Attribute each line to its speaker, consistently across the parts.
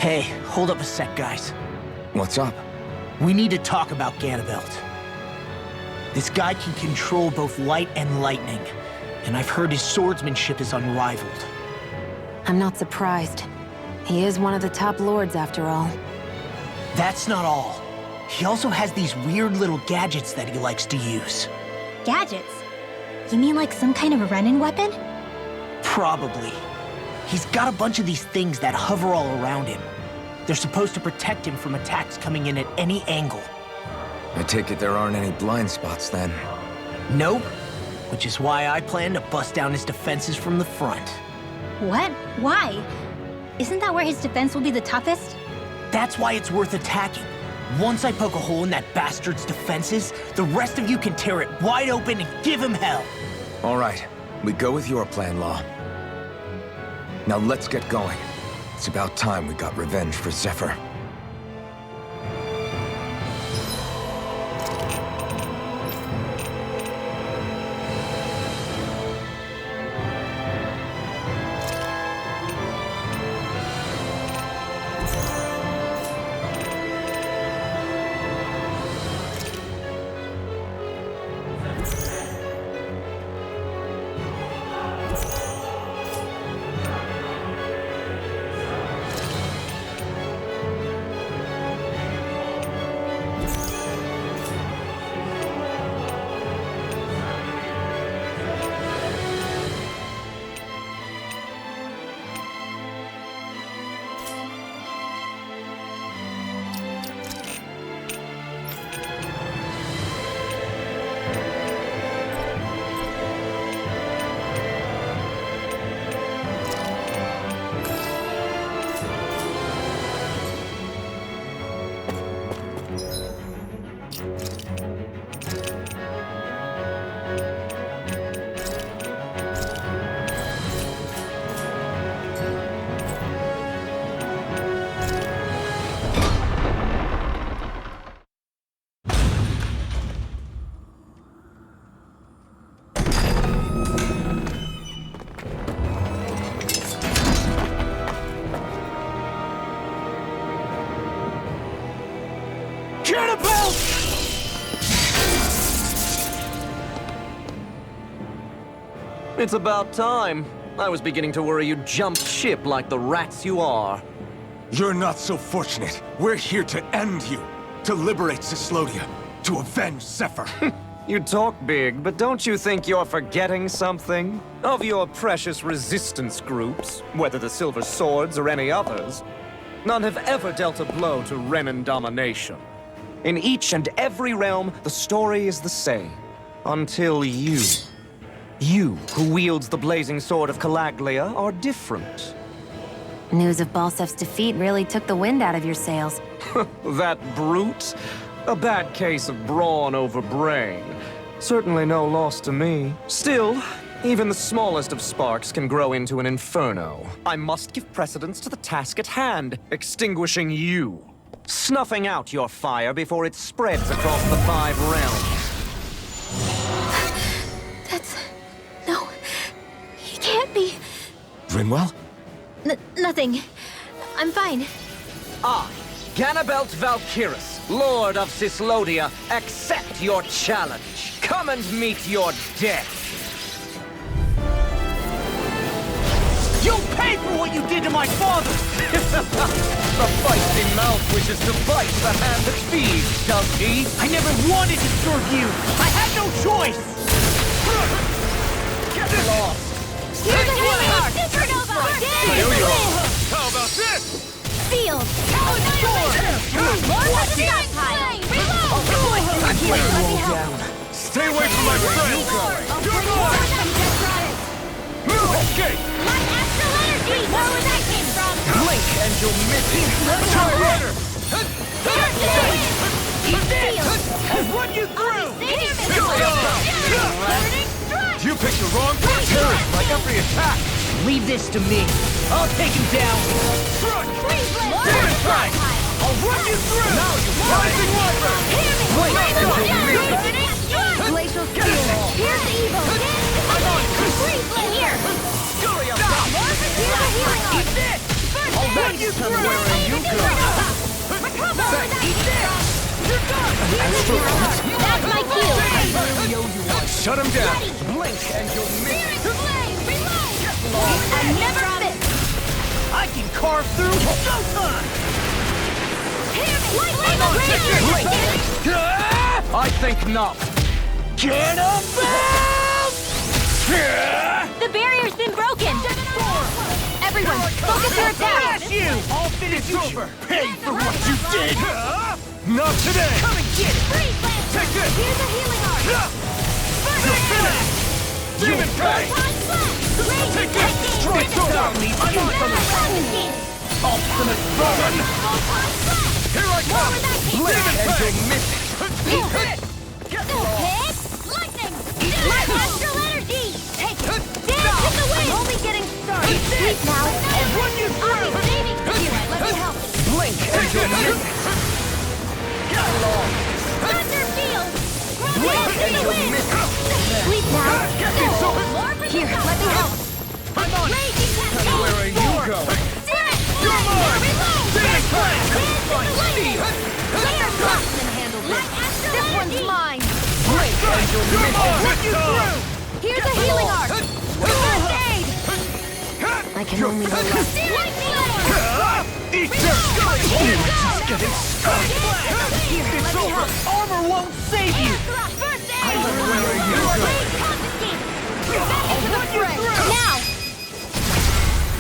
Speaker 1: Hey, hold up a sec, guys.
Speaker 2: What's up?
Speaker 1: We need to talk about Ganabelt. This guy can control both light and lightning, and I've heard his swordsmanship is unrivaled.
Speaker 3: I'm not surprised. He is one of the top lords, after all.
Speaker 1: That's not all. He also has these weird little gadgets that he likes to use.
Speaker 4: Gadgets? You mean like some kind of a run-in weapon?
Speaker 1: Probably. He's got a bunch of these things that hover all around him. They're supposed to protect him from attacks coming in at any angle.
Speaker 2: I take it there aren't any blind spots then.
Speaker 1: Nope. Which is why I plan to bust down his defenses from the front.
Speaker 4: What? Why? Isn't that where his defense will be the toughest?
Speaker 1: That's why it's worth attacking. Once I poke a hole in that bastard's defenses, the rest of you can tear it wide open and give him hell.
Speaker 2: All right, we go with your plan, Law. Now let's get going. It's about time we got revenge for Zephyr.
Speaker 5: It's about time. I was beginning to worry you jumped ship like the rats you are.
Speaker 6: You're not so fortunate. We're here to end you. To liberate Cyslodia. To avenge Zephyr.
Speaker 5: You talk big, but don't you think you're forgetting something? Of your precious resistance groups, whether the Silver Swords or any others, none have ever dealt a blow to Renan domination. In each and every realm, the story is the same. Until you... You, who wields the blazing sword of Calaglia, are different.
Speaker 3: News of Balsef's defeat really took the wind out of your sails.
Speaker 5: That brute? A bad case of brawn over brain. Certainly no loss to me. Still, even the smallest of sparks can grow into an inferno. I must give precedence to the task at hand, extinguishing you. Snuffing out your fire before it spreads across the 5 realms.
Speaker 4: No, he can't be.
Speaker 6: Rinwell?
Speaker 4: Nothing. I'm fine.
Speaker 5: I, Ganabelt Vaalkyrus, Lord of Cyslodia, accept your challenge. Come and meet your death.
Speaker 1: You'll pay for what you did to my father!
Speaker 5: The feisty mouth wishes to bite the hand that feeds, does he?
Speaker 1: I never wanted to serve you! I had no choice!
Speaker 5: Get lost!
Speaker 4: Here's a healing supernova!
Speaker 6: Here you are! How about this?
Speaker 4: Field! Lord of the Sky! Reload!
Speaker 6: Stay away from my friend! You're going! Okay!
Speaker 4: My astral energy! Where was that came from?
Speaker 5: Blink and you'll miss it!
Speaker 6: Try harder!
Speaker 4: Eat this!
Speaker 1: I'll run you through!
Speaker 6: You picked the wrong person!
Speaker 5: Like every attack!
Speaker 1: Leave this to me. I'll take him down. I'll run you through!
Speaker 5: Now you
Speaker 6: Rising Water!
Speaker 5: blink and you'll miss it!
Speaker 4: Glacial Steel! Here's the evil! I'm on! Here!
Speaker 5: Scurry up!
Speaker 4: Eat this!
Speaker 1: I'll run you through!
Speaker 5: Where are you
Speaker 4: That's my cue!
Speaker 6: Shut him down!
Speaker 5: Blink and you'll miss.
Speaker 4: I never fit!
Speaker 1: I can carve through showtime!
Speaker 5: I think not.
Speaker 1: Ганабельт!
Speaker 4: The barrier's been broken! Everyone, focus your attack!
Speaker 1: Smash you! I'll finish over! Pay for what you did!
Speaker 6: Not today!
Speaker 1: Come and get it!
Speaker 6: Take this!
Speaker 4: Here's a healing art!
Speaker 6: You're finished! Demon Fang! Take this! Strike down! I'm on from the ultimate burn! Here I come! Demon Fang!
Speaker 4: Lightning! My astral energy! Take it! Dance in the wind! I'm only getting started! Sleep now! And when you I'll be saving you! Let me help!
Speaker 5: Blink and you'll miss.
Speaker 4: Thunder field!
Speaker 5: Blink and you'll miss.
Speaker 4: Sleep now! Here, let me help!
Speaker 5: I'm on.
Speaker 4: Raging cascade!
Speaker 5: Where are you going?
Speaker 4: Damn it!
Speaker 6: You're mine! Demon Fang!
Speaker 4: This one's mine!
Speaker 5: Blink and you'll miss.
Speaker 6: Put you through!
Speaker 4: Here's a healing art! First aid!
Speaker 3: I can only rely.
Speaker 6: Eat this!
Speaker 4: Just
Speaker 6: getting started!
Speaker 1: It's over! Armor won't save you!
Speaker 4: First aid!
Speaker 6: Where are you going?
Speaker 4: Now!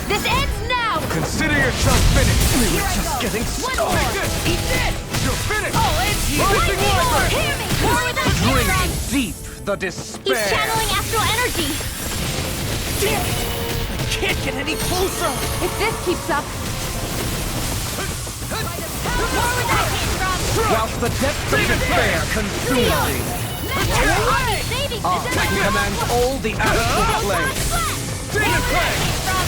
Speaker 4: This ends now!
Speaker 6: Consider yourself finished!
Speaker 4: Here I
Speaker 6: Just
Speaker 4: go.
Speaker 6: getting
Speaker 4: One
Speaker 6: started!
Speaker 4: more.
Speaker 6: Eat this! You're finished!
Speaker 4: Oh, it's you!
Speaker 6: Rising Wyvern!
Speaker 4: Hear me! More with that
Speaker 5: Drink
Speaker 4: from!
Speaker 5: deep the
Speaker 4: He's
Speaker 5: despair.
Speaker 4: channeling astral energy!
Speaker 1: Damn it! I can't get any closer!
Speaker 3: If this keeps up,
Speaker 4: More with that from!
Speaker 5: Whilst the depths of despair consume thee,
Speaker 4: I'll be saving
Speaker 5: I command all the astral flame.
Speaker 6: Demon Fang!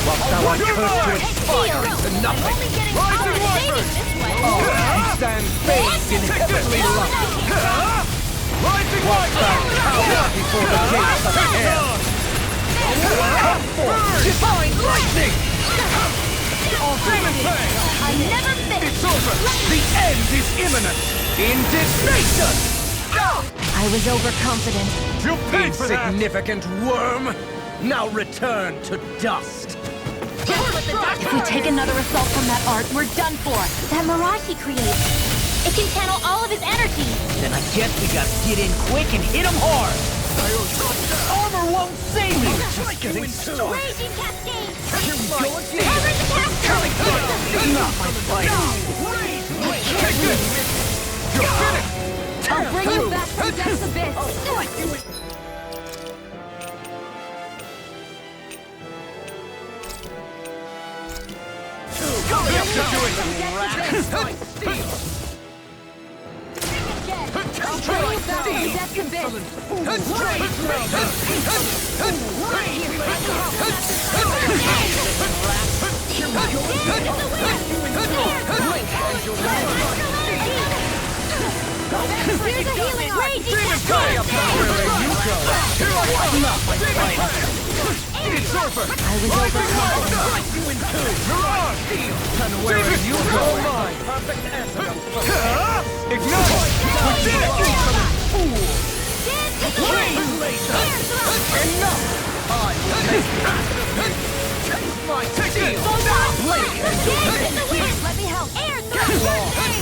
Speaker 5: Whilst thou art cursed to expire into nothing,
Speaker 4: Rising Wyvern!
Speaker 5: he stands bathed in heavenly light.
Speaker 6: Rising
Speaker 5: Whilst thou
Speaker 6: Wyvern!
Speaker 5: cowers before the gates of hell, come forth, divine lightning!
Speaker 6: Demon Fang!
Speaker 4: I never fit!
Speaker 6: It's over!
Speaker 5: The end is imminent! Indignation!
Speaker 3: I was overconfident.
Speaker 6: You paid for that!
Speaker 5: Insignificant worm! Now return to dust!
Speaker 3: If we take another assault from that art, we're done for.
Speaker 4: That mirage he creates, it can channel all of his energy.
Speaker 1: Then I guess we gotta get in quick and hit him hard! Armor won't save me!
Speaker 6: Just getting started!
Speaker 4: Raging cascade!
Speaker 5: Here we go again!
Speaker 4: Cover the cascade!
Speaker 1: Not my fight!
Speaker 6: Take this! You're finished!
Speaker 3: I'll bring you back from Death's Abyss.
Speaker 6: Come here to do it!
Speaker 3: I'll bring you back from Death's Abyss.
Speaker 4: Here's a healing art!
Speaker 6: Demon Fang!
Speaker 5: Where are you going?
Speaker 6: It's over!
Speaker 3: I was overconfident.
Speaker 6: You're on!
Speaker 5: And where are you going? Perfect antidote.
Speaker 6: Ignite! We did it!
Speaker 5: Enough! I will make
Speaker 6: Take it!
Speaker 4: Let me help! Air thrust!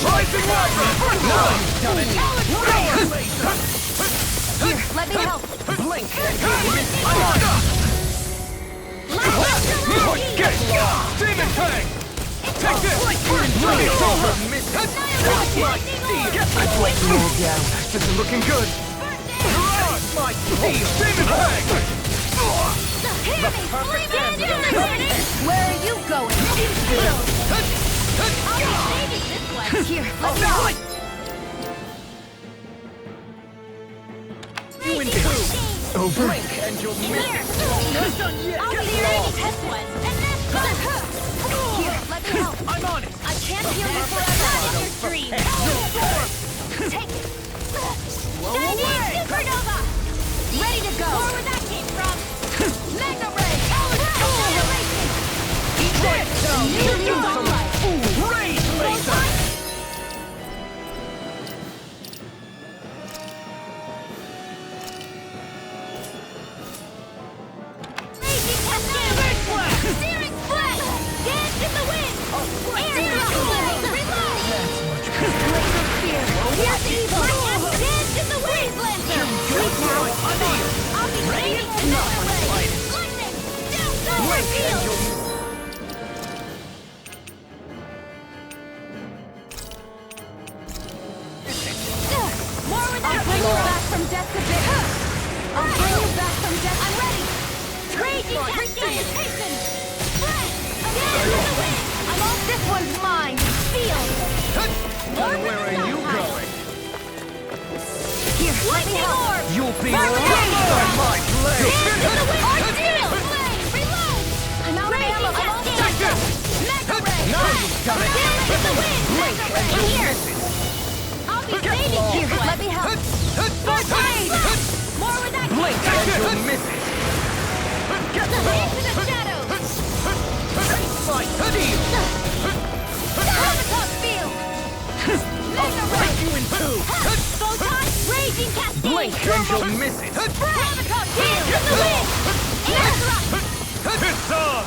Speaker 6: Rising Wyvern!
Speaker 3: Here, let me help.
Speaker 5: blink and you'll miss.
Speaker 6: Get it! Demon Fang! Take this! It's over! This is looking good!
Speaker 5: My steel!
Speaker 6: Demon Fang!
Speaker 3: Where are you going? Here, let me help.
Speaker 6: Over?
Speaker 5: Blink and you'll miss.
Speaker 4: I'll be ready to test one.
Speaker 3: Here, let me help.
Speaker 5: I'm on it.
Speaker 4: I can't heal you forever. Not in your dreams. Take it. Dynamic Supernova. Ready to go. Where that came from? Mega Ray. Annihilation.
Speaker 5: Right down.
Speaker 4: New More with that. I'll bring you back from death to victory. I'll bring you back from death. I'm ready. Raging precipitation. Spread. Again with the wind. I'm all. This one's mine. Feel.
Speaker 5: Where are you going?
Speaker 4: Here, lightning orb.
Speaker 5: You'll be
Speaker 4: Mark
Speaker 5: lost by my blade!
Speaker 4: Dance in the wind. Ordeal. Reload. I'm out of ammo. I'm all stacked up. Mega ray.
Speaker 5: Now you've got it!
Speaker 4: Dance in the wind. Mega ray. Here. I'll be saving you. Let me help. Full blade. More with that.
Speaker 5: Blink and you'll miss it!
Speaker 4: Into the shadows.
Speaker 5: Fight deal!
Speaker 4: Comatose field. Mega ray.
Speaker 5: Break you in two!
Speaker 4: Photon. Raging cascade.
Speaker 5: Blink and you'll miss it!
Speaker 4: Comatose field. In the wind. Air thrust.
Speaker 6: It's on!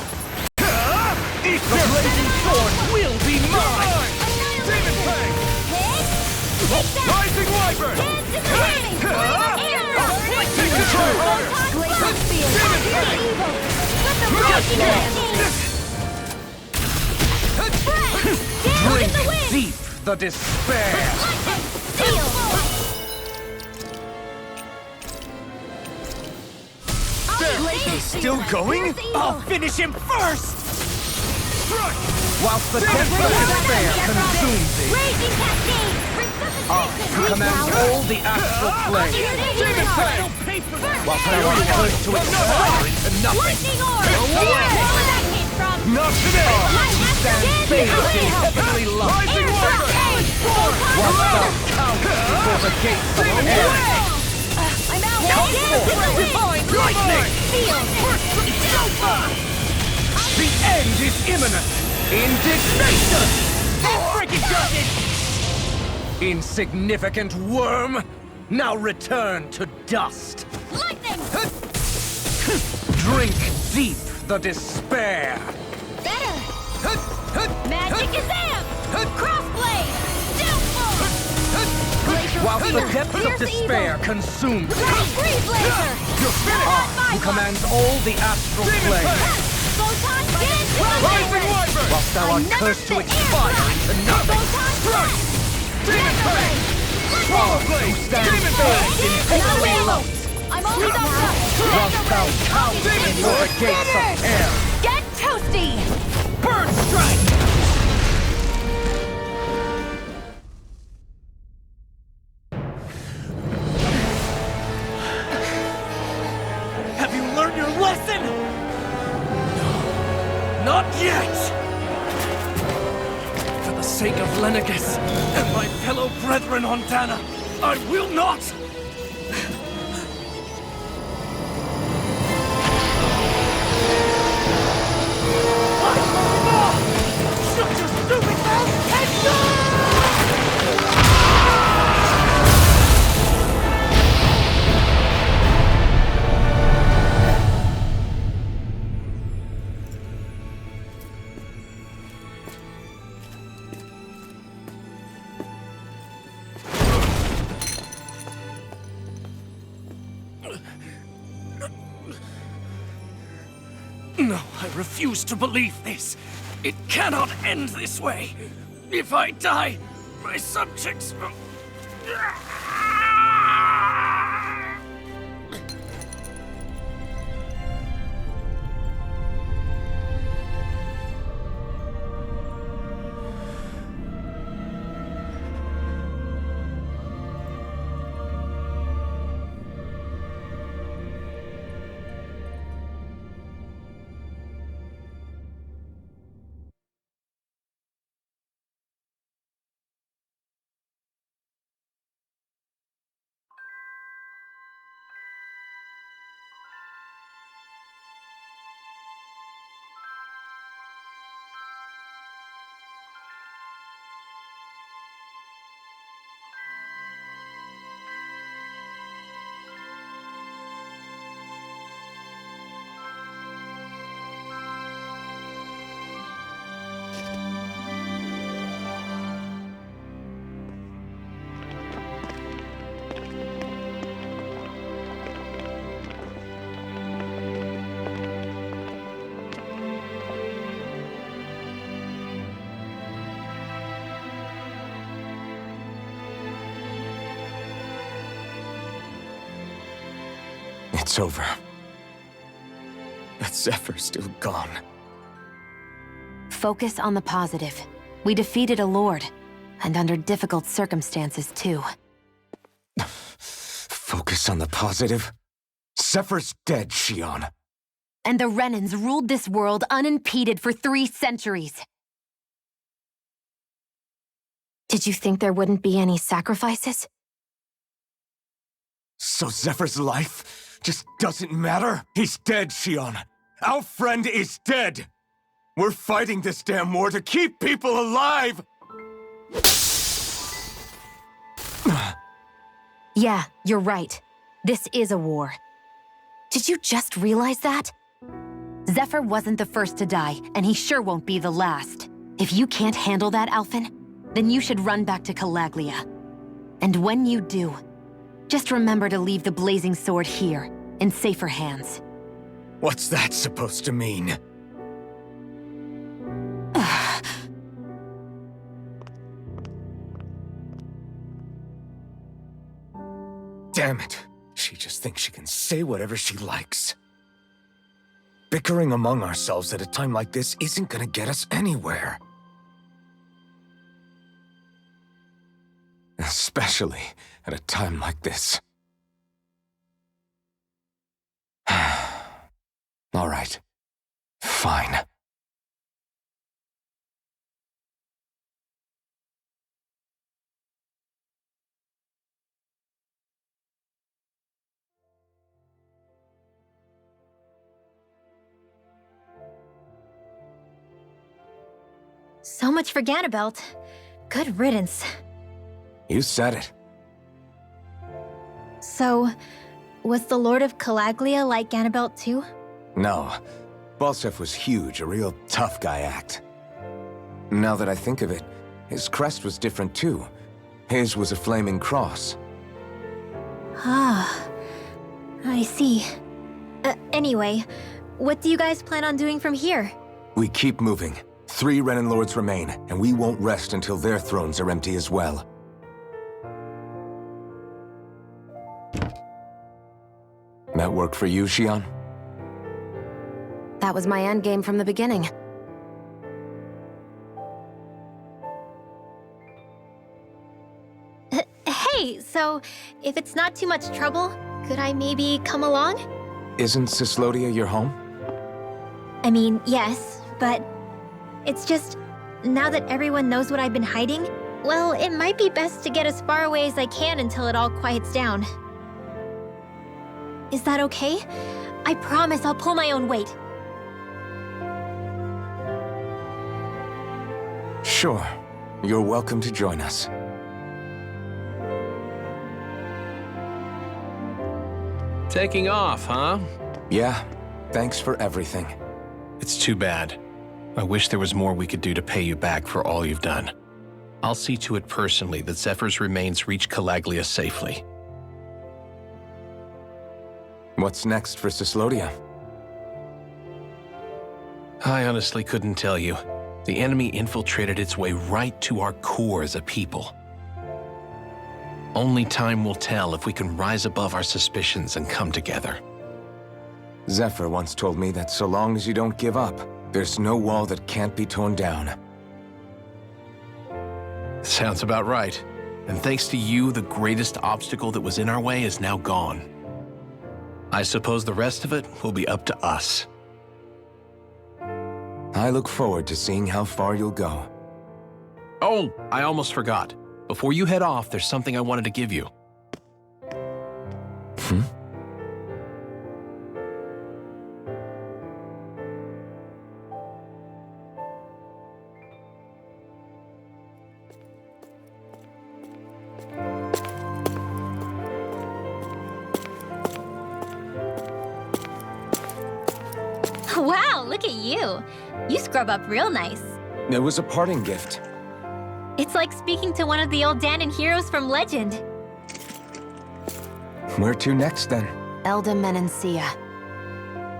Speaker 5: The blazing sword will be mine!
Speaker 6: Demon Fang!
Speaker 4: Hit. Take that.
Speaker 6: Rising Wyvern!
Speaker 4: Dance in the wind. Air thrust.
Speaker 6: Take control!
Speaker 4: Glacial field. Pure evil. With the raging cascade. Down in the
Speaker 5: Drink
Speaker 4: wind.
Speaker 5: deep the despair!
Speaker 4: Lightning. Steel.
Speaker 5: Still going?
Speaker 1: I'll finish him first!
Speaker 5: Whilst the depth of despair consumes thee,
Speaker 4: Raging cascade.
Speaker 5: who commands all the astral plane, whilst thou art cursed to expire into nothing,
Speaker 4: Lightning orb. Where that came from?
Speaker 5: not today! You stand bathed in heavenly light,
Speaker 6: Rising Wyvern!
Speaker 5: whilst thou counts before the gates of hell.
Speaker 4: I'm out. Dance in the wind.
Speaker 5: Lightning!
Speaker 4: Feel. It's over.
Speaker 5: The end is imminent! Indignation!
Speaker 1: Freaking does it!
Speaker 5: Insignificant worm! Now return to dust!
Speaker 4: Lightning.
Speaker 5: Drink deep the despair!
Speaker 4: Better. Magic is amp. Crossblade. Downfall. Glacial
Speaker 5: Whilst the
Speaker 4: field.
Speaker 5: depths of
Speaker 4: Fierce
Speaker 5: despair
Speaker 4: evil.
Speaker 5: consume thee,
Speaker 4: Freeze laser.
Speaker 5: who commands all the astral plane,
Speaker 4: Photon dance in the
Speaker 6: Rising
Speaker 4: wind.
Speaker 6: Wyvern!
Speaker 5: whilst thou art
Speaker 4: I never
Speaker 5: cursed to
Speaker 4: said
Speaker 5: expire
Speaker 4: air
Speaker 5: into nothing,
Speaker 4: Photon blast. Mega ray.
Speaker 5: who stands bathed in heavenly light,
Speaker 4: I'm all done up.
Speaker 5: whilst thou counts before the gates of hell.
Speaker 4: Get toasty.
Speaker 1: Bird strike! Have you learned your lesson? No, not yet! For the sake of Lenegus and my fellow brethren on Dana, I will not! Shut your stupid mouth and go! No, I refuse to believe this. It cannot end this way. If I die, my subjects will...
Speaker 2: It's over. But Zephyr's still gone.
Speaker 3: Focus on the positive. We defeated a Lord, and under difficult circumstances, too.
Speaker 2: Focus on the positive? Zephyr's dead, Xion.
Speaker 3: And the Renans ruled this world unimpeded for 3 centuries. Did you think there wouldn't be any sacrifices?
Speaker 2: So Zephyr's life just doesn't matter? He's dead, Xion. Our friend is dead. We're fighting this damn war to keep people alive!
Speaker 3: Yeah, you're right. This is a war. Did you just realize that? Zephyr wasn't the first to die, and he sure won't be the last. If you can't handle that, Alphen, then you should run back to Calaglia. And when you do, just remember to leave the blazing sword here, in safer hands.
Speaker 2: What's that supposed to mean? Damn it. She just thinks she can say whatever she likes. Bickering among ourselves at a time like this isn't gonna get us anywhere. Especially at a time like this. All right. Fine.
Speaker 4: So much for Ganabelt. Good riddance.
Speaker 2: You said it.
Speaker 4: So, was the Lord of Calaglia like Ganabelt too?
Speaker 2: No. Balsef was huge, a real tough guy act. Now that I think of it, his crest was different too. His was a flaming cross.
Speaker 4: Ah, I see. Anyway, what do you guys plan on doing from here?
Speaker 2: We keep moving. 3 Renan Lords remain, and we won't rest until their thrones are empty as well. That work for you, Xion?
Speaker 3: That was my endgame from the beginning.
Speaker 4: Hey, so if it's not too much trouble, could I maybe come along?
Speaker 2: Isn't Cyslodia your home?
Speaker 4: I mean, yes, but it's just, now that everyone knows what I've been hiding, well, it might be best to get as far away as I can until it all quiets down. Is that okay? I promise I'll pull my own weight.
Speaker 2: Sure. You're welcome to join us.
Speaker 7: Taking off, huh?
Speaker 2: Yeah. Thanks for everything.
Speaker 7: It's too bad. I wish there was more we could do to pay you back for all you've done. I'll see to it personally that Zephyr's remains reach Calaglia safely.
Speaker 2: What's next for Cyslodia?
Speaker 7: I honestly couldn't tell you. The enemy infiltrated its way right to our core as a people. Only time will tell if we can rise above our suspicions and come together.
Speaker 2: Zephyr once told me that so long as you don't give up, there's no wall that can't be torn down.
Speaker 7: Sounds about right. And thanks to you, the greatest obstacle that was in our way is now gone. I suppose the rest of it will be up to us.
Speaker 2: I look forward to seeing how far you'll go.
Speaker 7: Oh, I almost forgot. Before you head off, there's something I wanted to give you.
Speaker 4: Wow, look at you. You scrub up real nice.
Speaker 2: It was a parting gift.
Speaker 4: It's like speaking to one of the old Danon heroes from legend.
Speaker 2: Where to next, then?
Speaker 3: Elda Menancia.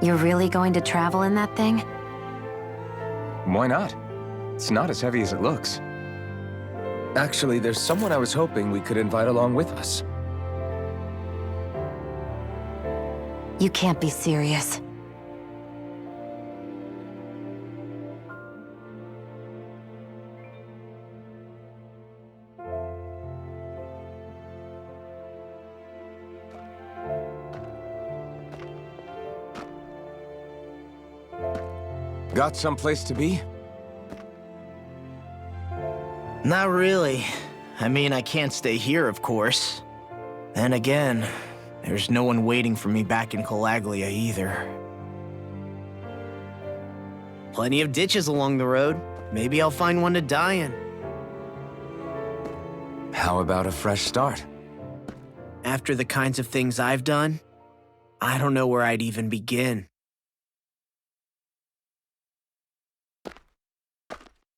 Speaker 3: You're really going to travel in that thing?
Speaker 2: Why not? It's not as heavy as it looks. Actually, there's someone I was hoping we could invite along with us.
Speaker 3: You can't be serious.
Speaker 2: Got someplace to be?
Speaker 1: Not really. I mean, I can't stay here, of course. Then again, there's no one waiting for me back in Calaglia either. Plenty of ditches along the road. Maybe I'll find one to die in.
Speaker 2: How about a fresh start?
Speaker 1: After the kinds of things I've done, I don't know where I'd even begin.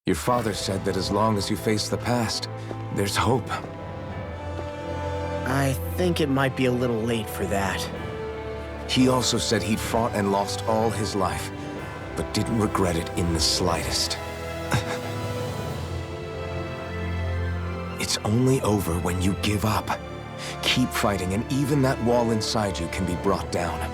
Speaker 2: Your father said that as long as you face the past, there's hope.
Speaker 1: I think it might be a little late for that.
Speaker 2: He also said he'd fought and lost all his life, but didn't regret it in the slightest. It's only over when you give up. Keep fighting, and even that wall inside you can be brought down.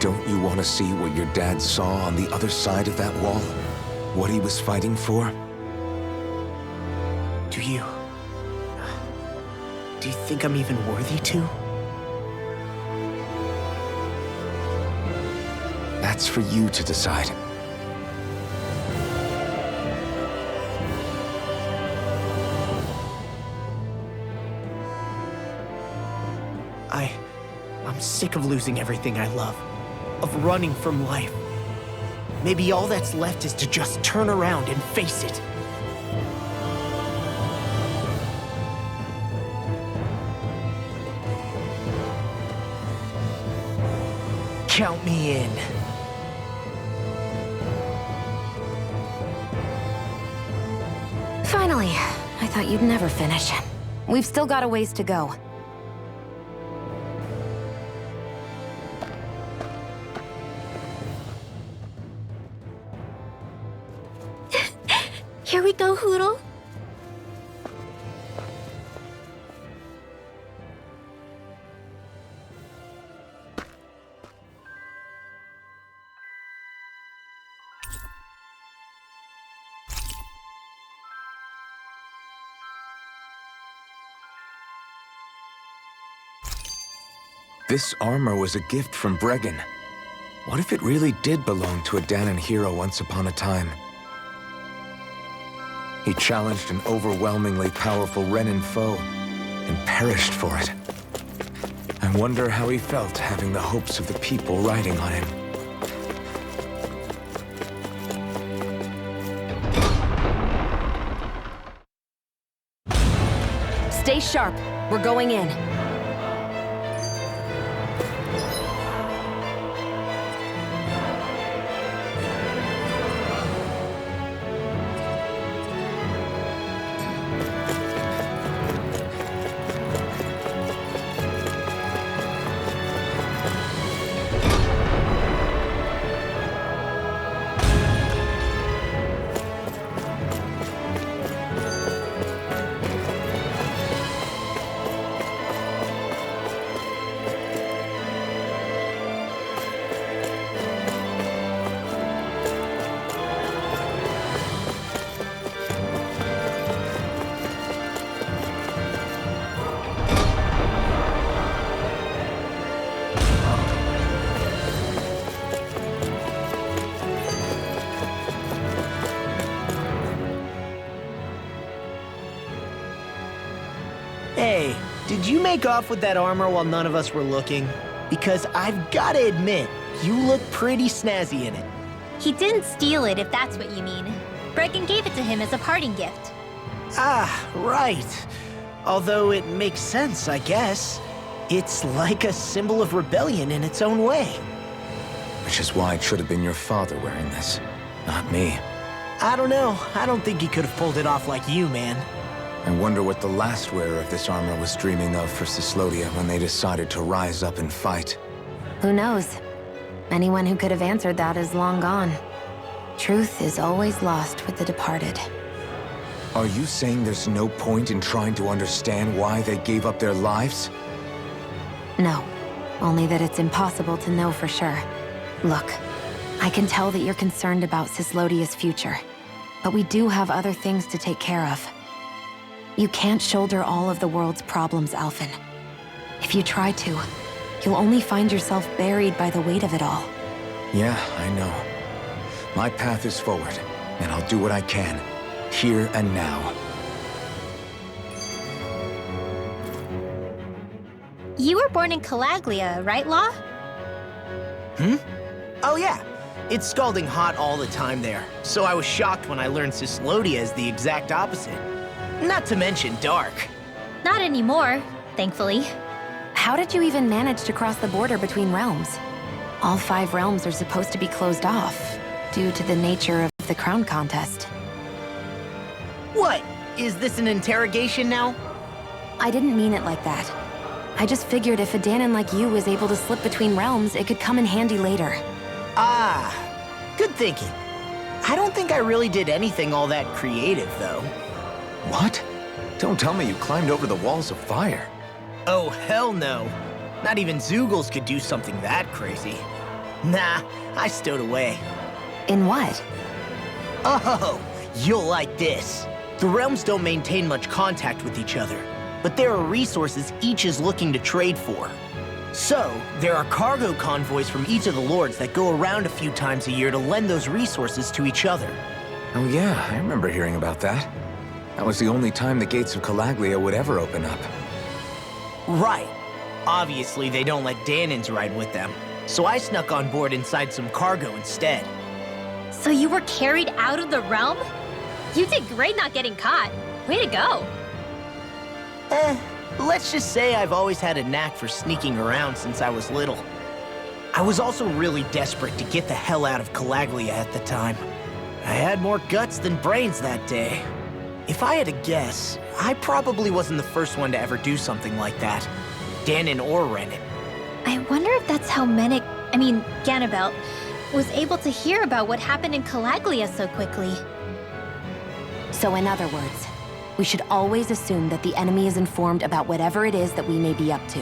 Speaker 2: Don't you want to see what your dad saw on the other side of that wall? What he was fighting for?
Speaker 1: Do you think I'm even worthy to?
Speaker 2: That's for you to decide.
Speaker 1: I'm sick of losing everything I love. Of running from life. Maybe all that's left is to just turn around and face it. Count me in.
Speaker 3: Finally, I thought you'd never finish. We've still got a ways to go.
Speaker 4: Here we go, Hoodle.
Speaker 2: This armor was a gift from Bregan. What if it really did belong to a Dahnan hero once upon a time? He challenged an overwhelmingly powerful Renin foe, and perished for it. I wonder how he felt having the hopes of the people riding on him.
Speaker 3: Stay sharp. We're going in.
Speaker 1: Hey, did you make off with that armor while none of us were looking? Because I've gotta admit, you look pretty snazzy in it.
Speaker 4: He didn't steal it, if that's what you mean. Bregan gave it to him as a parting gift.
Speaker 1: Ah, right. Although it makes sense, I guess. It's like a symbol of rebellion in its own way.
Speaker 2: Which is why it should have been your father wearing this, not me.
Speaker 1: I don't know. I don't think he could have pulled it off like you, man.
Speaker 2: I wonder what the last wearer of this armor was dreaming of for Cyslodia when they decided to rise up and fight.
Speaker 3: Who knows? Anyone who could have answered that is long gone. Truth is always lost with the departed.
Speaker 2: Are you saying there's no point in trying to understand why they gave up their lives?
Speaker 3: No. Only that it's impossible to know for sure. Look, I can tell that you're concerned about Cislodia's future, but we do have other things to take care of. You can't shoulder all of the world's problems, Alphen. If you try to, you'll only find yourself buried by the weight of it all.
Speaker 2: Yeah, I know. My path is forward, and I'll do what I can, here and now.
Speaker 4: You were born in Calaglia, right, Law?
Speaker 1: Oh yeah, it's scalding hot all the time there, so I was shocked when I learned Cyslodia is the exact opposite. Not to mention dark.
Speaker 4: Not anymore, thankfully.
Speaker 3: How did you even manage to cross the border between realms? All 5 realms are supposed to be closed off, due to the nature of the crown contest.
Speaker 1: What? Is this an interrogation now?
Speaker 3: I didn't mean it like that. I just figured if a Danon like you was able to slip between realms, it could come in handy later.
Speaker 1: Ah, good thinking. I don't think I really did anything all that creative, though.
Speaker 2: What? Don't tell me you climbed over the walls of fire.
Speaker 1: Oh, hell no. Not even Zeugles could do something that crazy. Nah, I stowed away.
Speaker 3: In what?
Speaker 1: Oh, you'll like this. The realms don't maintain much contact with each other, but there are resources each is looking to trade for. So, there are cargo convoys from each of the lords that go around a few times a year to lend those resources to each other.
Speaker 2: Oh yeah, I remember hearing about that. That was the only time the gates of Calaglia would ever open up.
Speaker 1: Right. Obviously, they don't let Danons ride with them, so I snuck on board inside some cargo instead.
Speaker 4: So you were carried out of the realm? You did great not getting caught. Way to go.
Speaker 1: Let's just say I've always had a knack for sneaking around since I was little. I was also really desperate to get the hell out of Calaglia at the time. I had more guts than brains that day. If I had to guess, I probably wasn't the first one to ever do something like that. Danon or Renan.
Speaker 4: I wonder if that's how Ganabelt, was able to hear about what happened in Calaglia so quickly.
Speaker 3: So in other words, we should always assume that the enemy is informed about whatever it is that we may be up to,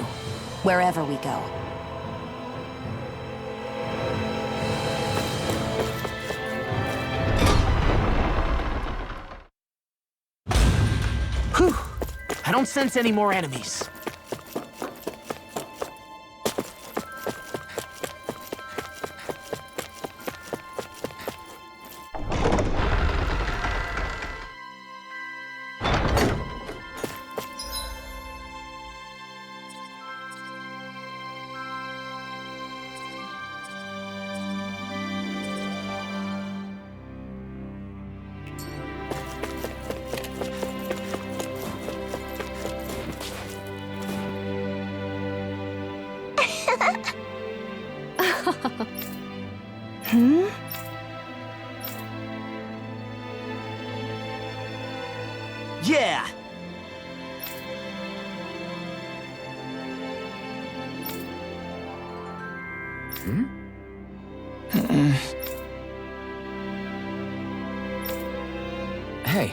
Speaker 3: wherever we go.
Speaker 1: Whew! I don't sense any more enemies. Yeah!
Speaker 2: Hey.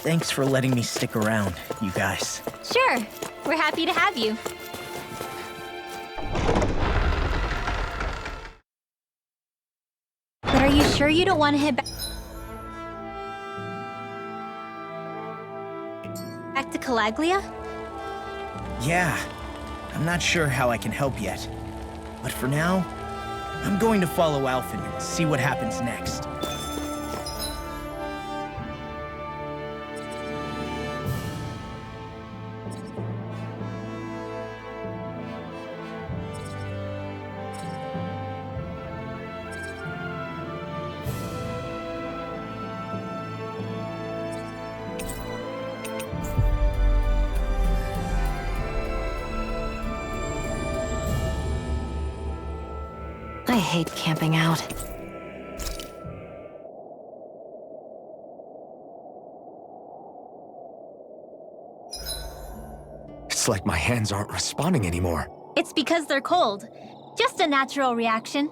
Speaker 1: Thanks for letting me stick around, you guys.
Speaker 4: Sure, we're happy to have you. But are you sure you don't want to head back to Calaglia?
Speaker 1: Yeah, I'm not sure how I can help yet. But for now, I'm going to follow Alphen and see what happens next.
Speaker 3: hate camping out.
Speaker 2: It's like my hands aren't responding anymore.
Speaker 4: It's because they're cold. Just a natural reaction.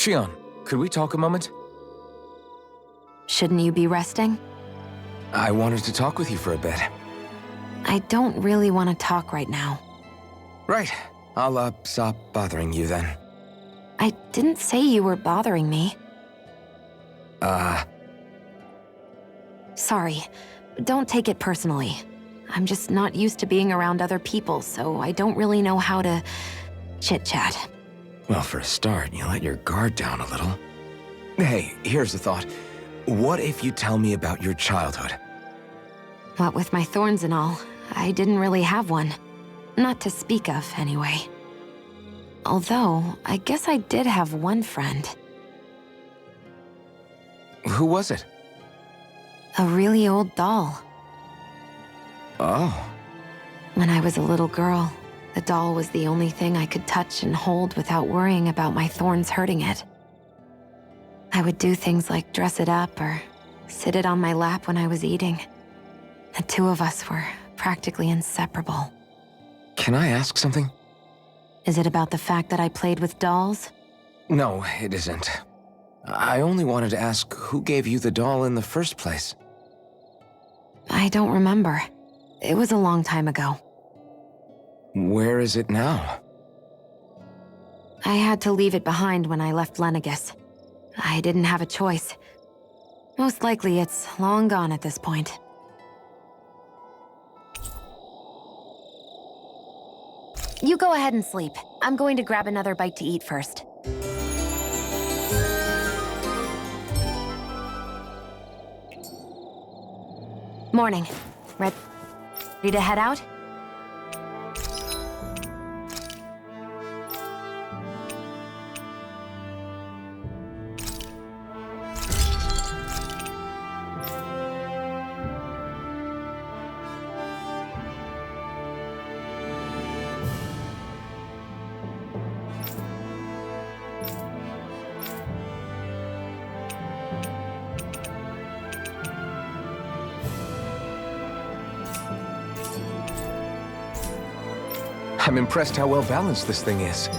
Speaker 2: Shion, could we talk a moment?
Speaker 3: Shouldn't you be resting?
Speaker 2: I wanted to talk with you for a bit.
Speaker 3: I don't really want to talk right now.
Speaker 2: Right. I'll, stop bothering you then.
Speaker 3: I didn't say you were bothering me. Sorry. Don't take it personally. I'm just not used to being around other people, so I don't really know how to chit-chat.
Speaker 2: Well, for a start, you let your guard down a little. Hey, here's a thought. What if you tell me about your childhood?
Speaker 3: What with my thorns and all, I didn't really have one. Not to speak of, anyway. Although, I guess I did have one friend.
Speaker 2: Who was it?
Speaker 3: A really old doll.
Speaker 2: Oh.
Speaker 3: When I was a little girl, the doll was the only thing I could touch and hold without worrying about my thorns hurting it. I would do things like dress it up or sit it on my lap when I was eating. The two of us were practically inseparable.
Speaker 2: Can I ask something?
Speaker 3: Is it about the fact that I played with dolls?
Speaker 2: No, it isn't. I only wanted to ask who gave you the doll in the first place.
Speaker 3: I don't remember. It was a long time ago.
Speaker 2: Where is it now?
Speaker 3: I had to leave it behind when I left Lenegis. I didn't have a choice. Most likely it's long gone at this point. You go ahead and sleep. I'm going to grab another bite to eat first. Morning. Ready to head out?
Speaker 2: I'm impressed how well balanced this thing is.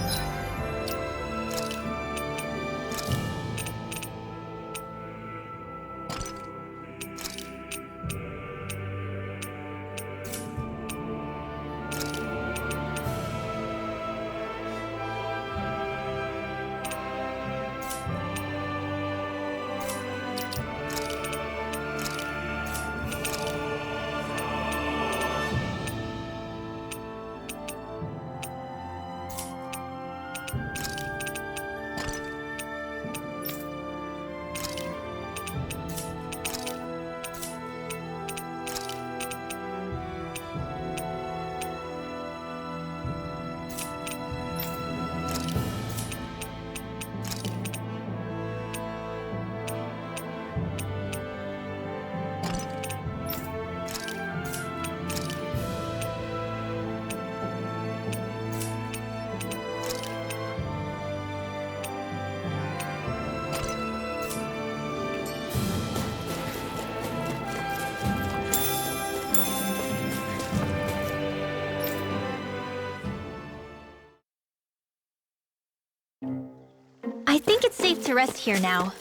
Speaker 4: think it's safe to rest here now.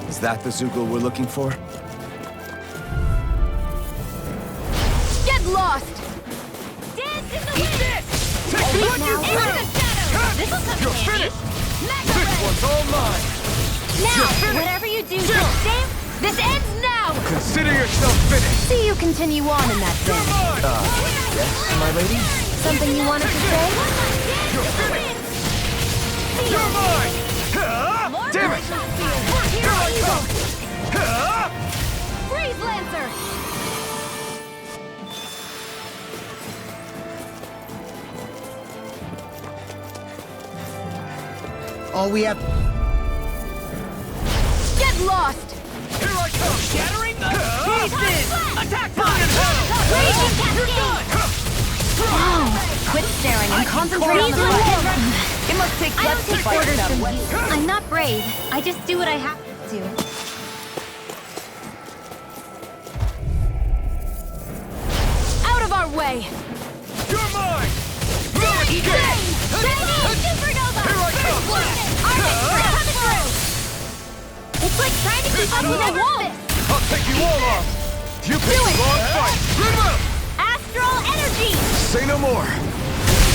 Speaker 2: Is that the Zoogle we're looking for?
Speaker 4: Get lost! Dance in the wind!
Speaker 6: Take
Speaker 4: Leap
Speaker 6: what
Speaker 4: now.
Speaker 6: you
Speaker 4: Into
Speaker 6: threw!
Speaker 4: the shadows! This'll come
Speaker 6: You're
Speaker 4: in handy.
Speaker 6: finished!
Speaker 4: Mega
Speaker 6: This
Speaker 4: Ray!
Speaker 6: one's all mine!
Speaker 4: Now, whatever you do, this ends now!
Speaker 6: Consider yourself finished!
Speaker 3: See you continue on in that
Speaker 6: You're
Speaker 3: vein.
Speaker 6: mine!
Speaker 2: Yes, my lady?
Speaker 3: Something you wanted to say?
Speaker 6: You're finished! You're mine! Huh? Damn it! Here I come! Huh?
Speaker 4: Freeze Lancer!
Speaker 1: All we have...
Speaker 4: Get lost!
Speaker 6: Here I come!
Speaker 1: Shattering the
Speaker 6: pieces!
Speaker 1: Attack
Speaker 6: Burn in hell!
Speaker 4: Raging
Speaker 6: You're
Speaker 4: Cascade!
Speaker 6: done!
Speaker 3: Wow! Quit staring and concentrate on the fight.
Speaker 1: It must take
Speaker 4: I don't
Speaker 1: guts to
Speaker 4: take
Speaker 1: fight
Speaker 4: orders
Speaker 1: that
Speaker 4: from
Speaker 1: way.
Speaker 4: you. I'm not brave. I just do what I have to. Out of our way!
Speaker 6: You're mine! Lord,
Speaker 4: Shiny Supernova!
Speaker 6: Here I come!
Speaker 4: Arctic coming through! It's like trying to keep up with a wolf!
Speaker 6: I'll take you all off! You picked the wrong fight! Bring 'em out!
Speaker 4: Astral Energy!
Speaker 6: Say no more!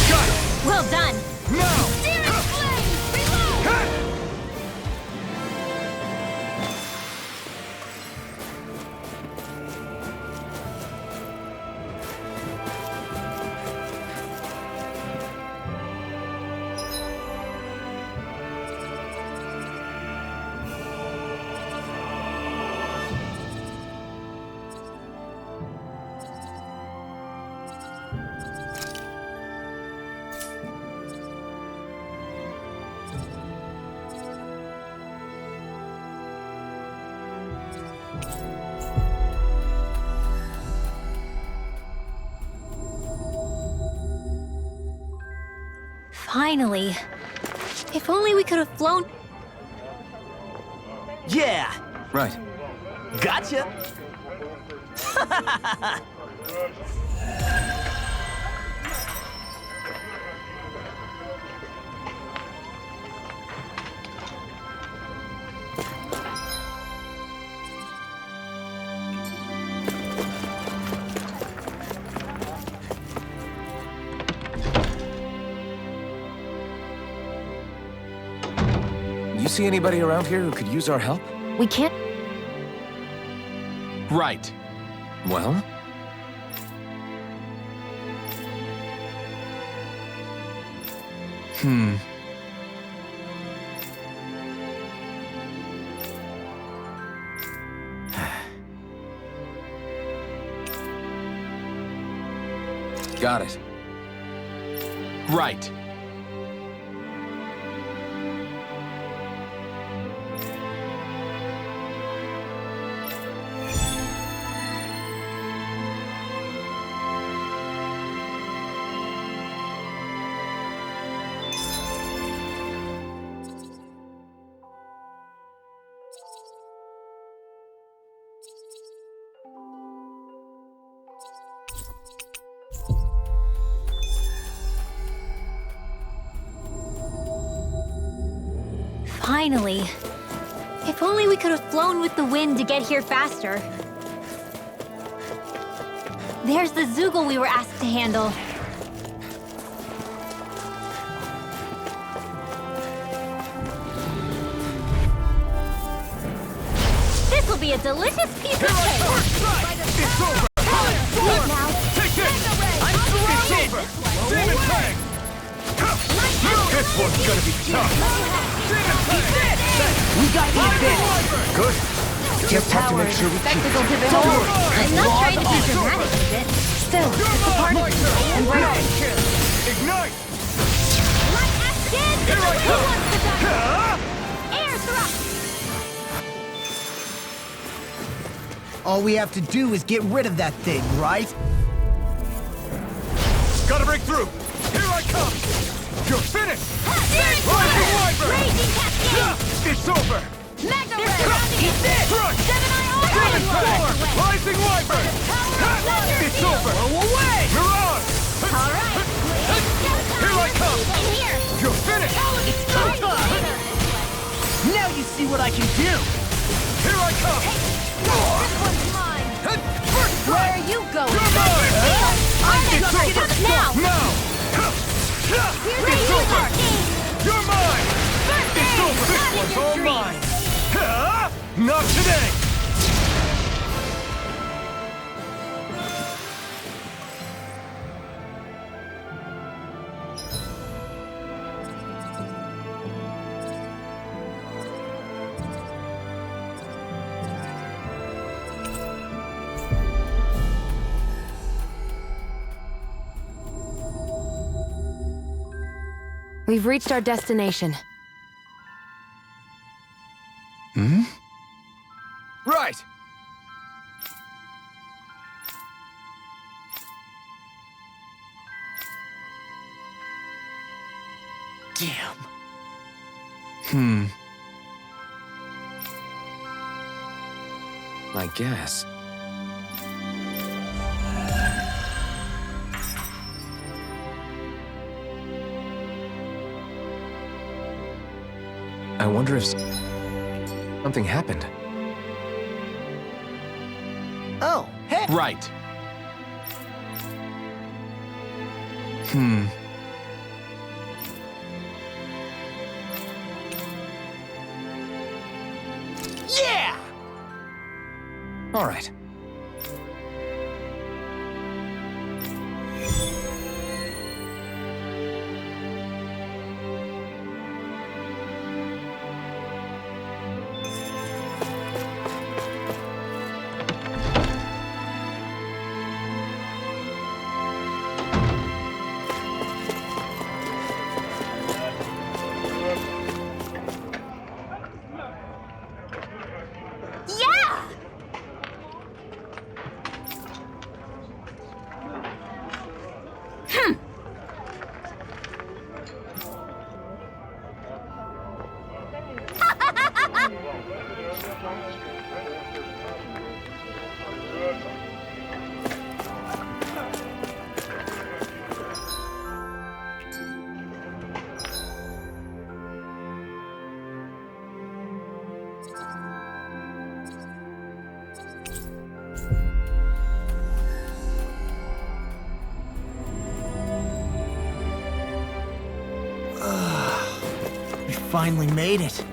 Speaker 6: Got it!
Speaker 4: Well done!
Speaker 6: Now!
Speaker 4: Searing Flame! Reload!
Speaker 6: Hey!
Speaker 4: Finally. If only we could have flown.
Speaker 1: Yeah,
Speaker 2: Right.
Speaker 1: gotcha.
Speaker 2: You see anybody around here who could use our help?
Speaker 3: We can't...
Speaker 7: Right.
Speaker 2: Well? Got it.
Speaker 7: Right.
Speaker 4: Finally. If only we could have flown with the wind to get here faster. There's the Zoogle we were asked to handle. This'll be a delicious piece of cake!
Speaker 6: It's over!
Speaker 4: Leave now!
Speaker 6: Take it! It's over! Demon Fang! This one's gonna be tough! Demon Fang!
Speaker 1: We got the advantage.
Speaker 6: Good!
Speaker 2: Just have to make sure we keep
Speaker 4: Spectacle to behold! I'm not trying to be dramatic with it. Still, it's a part of me. Embrace it.
Speaker 6: Ignite!
Speaker 4: Kid,
Speaker 6: Here I
Speaker 4: who
Speaker 6: come!
Speaker 4: wants to die? Air thrust!
Speaker 1: All we have to do is get rid of that thing, right?
Speaker 6: Gotta break through! Here I come! You're finished!
Speaker 4: Rising
Speaker 6: Wyvern!
Speaker 4: Raging Cascade!
Speaker 6: Yeah, it's over!
Speaker 4: Mega Ray! Surrounding it!
Speaker 6: Crush!
Speaker 4: Seven-Eye
Speaker 6: Demon
Speaker 4: Orb!
Speaker 6: Fang! Rising Wyvern! It's over!
Speaker 1: Away!
Speaker 6: Mirage!
Speaker 4: All right!
Speaker 6: Here I come!
Speaker 4: In here!
Speaker 6: You're finished!
Speaker 1: It's showtime! Now you see what I can do!
Speaker 6: Here I come!
Speaker 4: This one's mine!
Speaker 6: First
Speaker 4: Where
Speaker 6: strike!
Speaker 4: are you going?
Speaker 6: You're mine!
Speaker 4: I'm
Speaker 6: It's
Speaker 4: gonna
Speaker 6: over!
Speaker 4: now!
Speaker 6: Now! It's over! You're mine! It's over! This one's all mine! Not today!
Speaker 3: We've reached our destination.
Speaker 6: Right!
Speaker 1: Damn.
Speaker 2: I guess. I wonder if something happened.
Speaker 1: Oh, hey!
Speaker 7: Right.
Speaker 1: Yeah!
Speaker 2: All right.
Speaker 4: Yeah!
Speaker 1: We finally made it.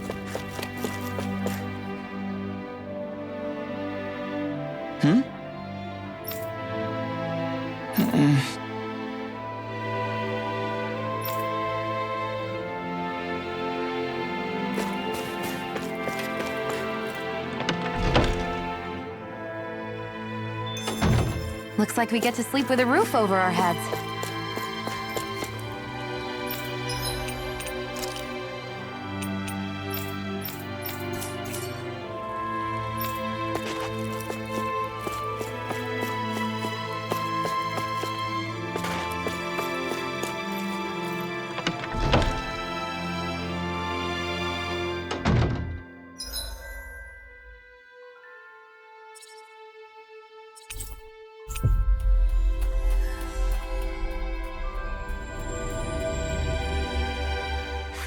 Speaker 3: Looks like we get to sleep with a roof over our heads.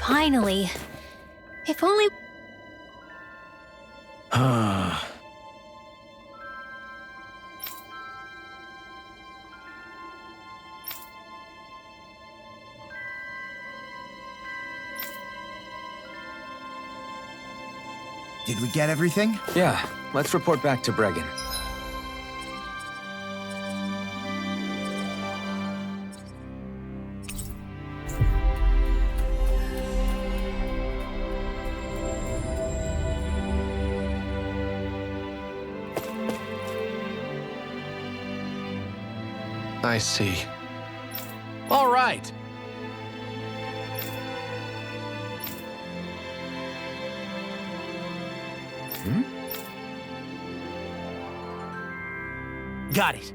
Speaker 4: Finally. If only...
Speaker 8: Did we get everything?
Speaker 2: Yeah, let's report back to Bregan.
Speaker 7: I see. All right.
Speaker 1: Got it.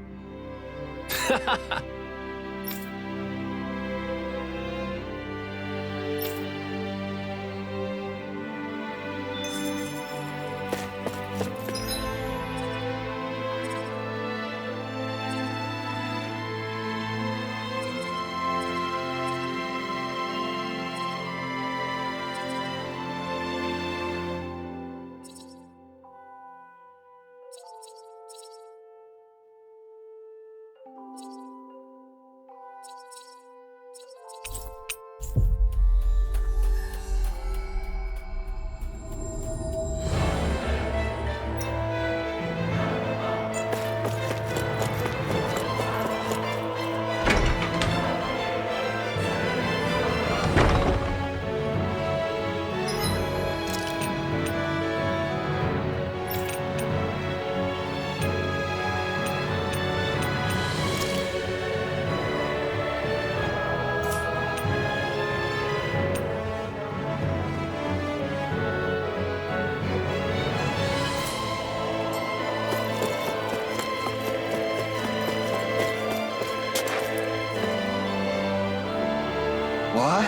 Speaker 8: What?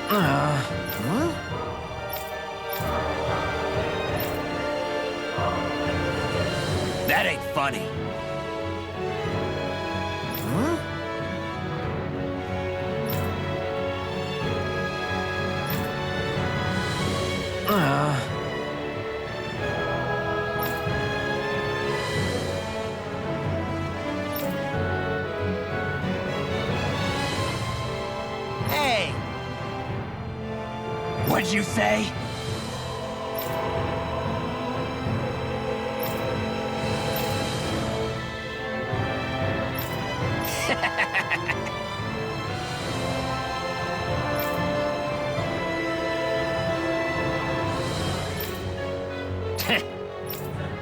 Speaker 8: Huh? That ain't funny. Huh? Hey! What'd you say?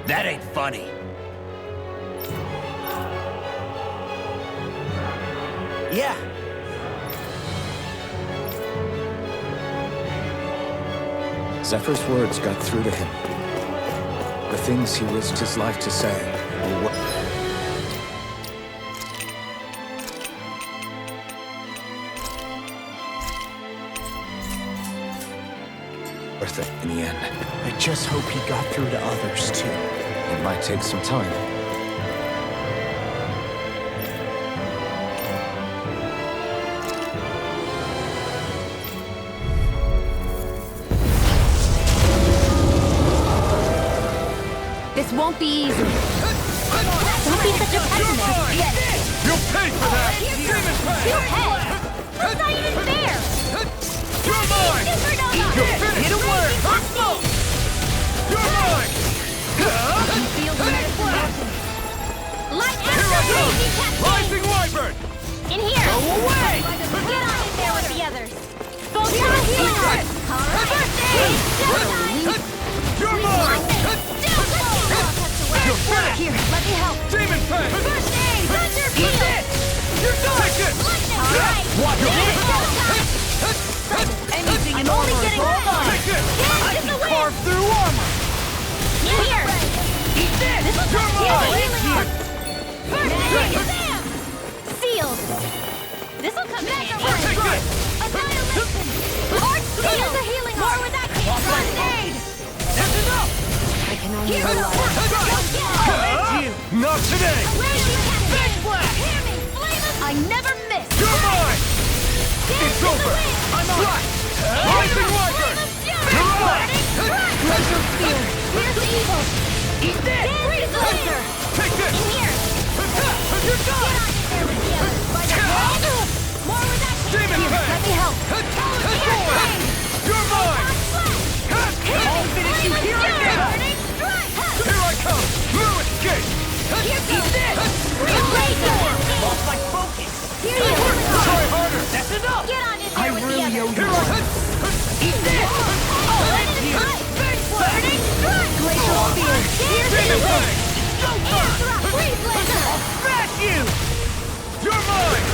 Speaker 8: That ain't funny.
Speaker 1: Yeah.
Speaker 2: Zephyr's words got through to him. The things he risked his life to say were worth it in the end.
Speaker 1: I just hope he got through to others, too.
Speaker 2: It might take some time.
Speaker 3: This won't be easy. Don't be such a pessimist. Get it.
Speaker 6: You'll pay for that! Demon pay!
Speaker 4: Your head! That's not even fair!
Speaker 6: You're mine!
Speaker 4: Supernova!
Speaker 6: You're finished!
Speaker 4: Hit a word!
Speaker 6: You're mine!
Speaker 3: You feel the
Speaker 4: Light
Speaker 6: Here I
Speaker 4: after
Speaker 6: come!
Speaker 4: crazy cascade!
Speaker 6: Rising Wyvern!
Speaker 4: In here!
Speaker 6: Go away!
Speaker 4: Get on in there with the others! Focus on healing heart! First aid! Showtime!
Speaker 6: You're mine! You're finished!
Speaker 3: Here, let me help.
Speaker 6: Demon pay!
Speaker 4: First aid! Thunder field!
Speaker 6: You're done! Take it!
Speaker 4: Lightning strike!
Speaker 6: Watch it!
Speaker 3: Anything
Speaker 4: I'm only getting started!
Speaker 6: Take it!
Speaker 4: Get the win!
Speaker 6: Carve through armor!
Speaker 4: In here!
Speaker 6: Eat this!
Speaker 4: This will
Speaker 6: You're
Speaker 4: touch
Speaker 6: mine!
Speaker 4: healing heart! First aid! Bam! Sealed! This will come back around!
Speaker 6: Take it!
Speaker 4: Annihilation! Heart sealed! Here's the healing heart! More where that came from! First aid!
Speaker 6: That's enough!
Speaker 3: I can only
Speaker 4: Here's the
Speaker 3: rely.
Speaker 6: Not today!
Speaker 4: Raging
Speaker 6: Big
Speaker 4: cascade!
Speaker 6: blast!
Speaker 4: Hear me! Flame of...
Speaker 3: I never miss.
Speaker 6: You're mine!
Speaker 4: evil!
Speaker 6: Eat this!
Speaker 4: Freeze laser!
Speaker 6: Take this!
Speaker 4: In here!
Speaker 6: You're done!
Speaker 4: Get on in there with the others! By the head! More with that!
Speaker 6: Demon
Speaker 4: Here,
Speaker 6: Fang!
Speaker 4: let me help!
Speaker 6: You're mine!
Speaker 4: I'll finish you here and now!
Speaker 6: Here I come! Blue escape!
Speaker 4: Here goes! Freeze laser!
Speaker 1: Lost my focus.
Speaker 4: Here you go!
Speaker 6: Try harder!
Speaker 1: That's enough.
Speaker 4: Get on in
Speaker 1: I
Speaker 4: there with
Speaker 1: really
Speaker 4: the
Speaker 1: owe
Speaker 4: others!
Speaker 1: you
Speaker 6: Here I
Speaker 1: one.
Speaker 6: Eat this!
Speaker 4: Oh, let's hear it! Burning strike! Glacial spear! Here's
Speaker 6: Demon
Speaker 4: the
Speaker 6: Fang!
Speaker 4: Interrupt! Freeze laser!
Speaker 6: Smash you! You're mine!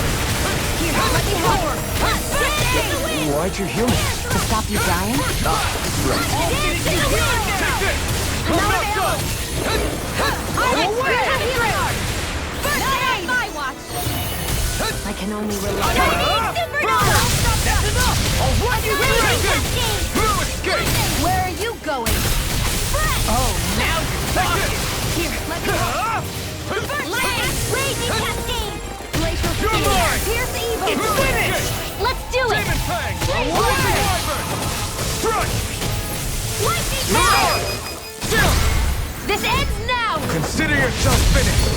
Speaker 4: Here, let me help! Dance in the wind!
Speaker 2: Why'd you heal me?
Speaker 3: To stop you dying?
Speaker 4: Dance in the wind!
Speaker 6: Take this! I'm not done!
Speaker 4: Away! Healing! First aid! My watch!
Speaker 3: I can only rely.
Speaker 4: Chinese supernova!
Speaker 6: That's enough! I'll run you
Speaker 4: Lightning
Speaker 6: through!
Speaker 4: cascade!
Speaker 6: Blue escape!
Speaker 3: Where are you going?
Speaker 4: Oh,
Speaker 1: Now you're talking.
Speaker 4: here, let me help! Lightning! Raging cascade! Glacial
Speaker 6: You're
Speaker 4: spear!
Speaker 6: mine!
Speaker 4: Pierce evil!
Speaker 6: Blue escape!
Speaker 4: Let's do it!
Speaker 6: Demon Fang!
Speaker 4: Freeze
Speaker 6: Rising
Speaker 4: laser!
Speaker 6: Wyvern! Strike!
Speaker 4: Lightning
Speaker 6: No!
Speaker 4: power!
Speaker 6: Chill!
Speaker 3: This ends now!
Speaker 2: Consider yourself finished.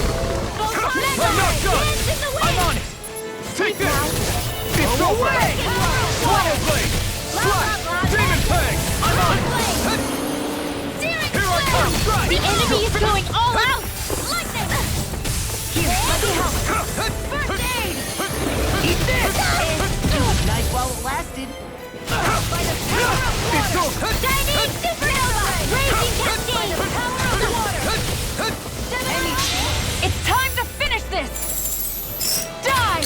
Speaker 6: I'm not done!
Speaker 4: Dance in the wind!
Speaker 6: I'm on it! Take this! It's over! Water Blade! Strike! Demon Fang! I'm on it! Here I come! Strike!
Speaker 4: The enemy is going all out! Lightning! Here, let me help! First aid!
Speaker 6: Eat this!
Speaker 1: Nice while it lasted.
Speaker 4: By the power of
Speaker 6: It's
Speaker 4: water!
Speaker 6: over!
Speaker 4: Chinese supernova! Raging cascade! Power of the water!
Speaker 3: It's time to finish this! Die!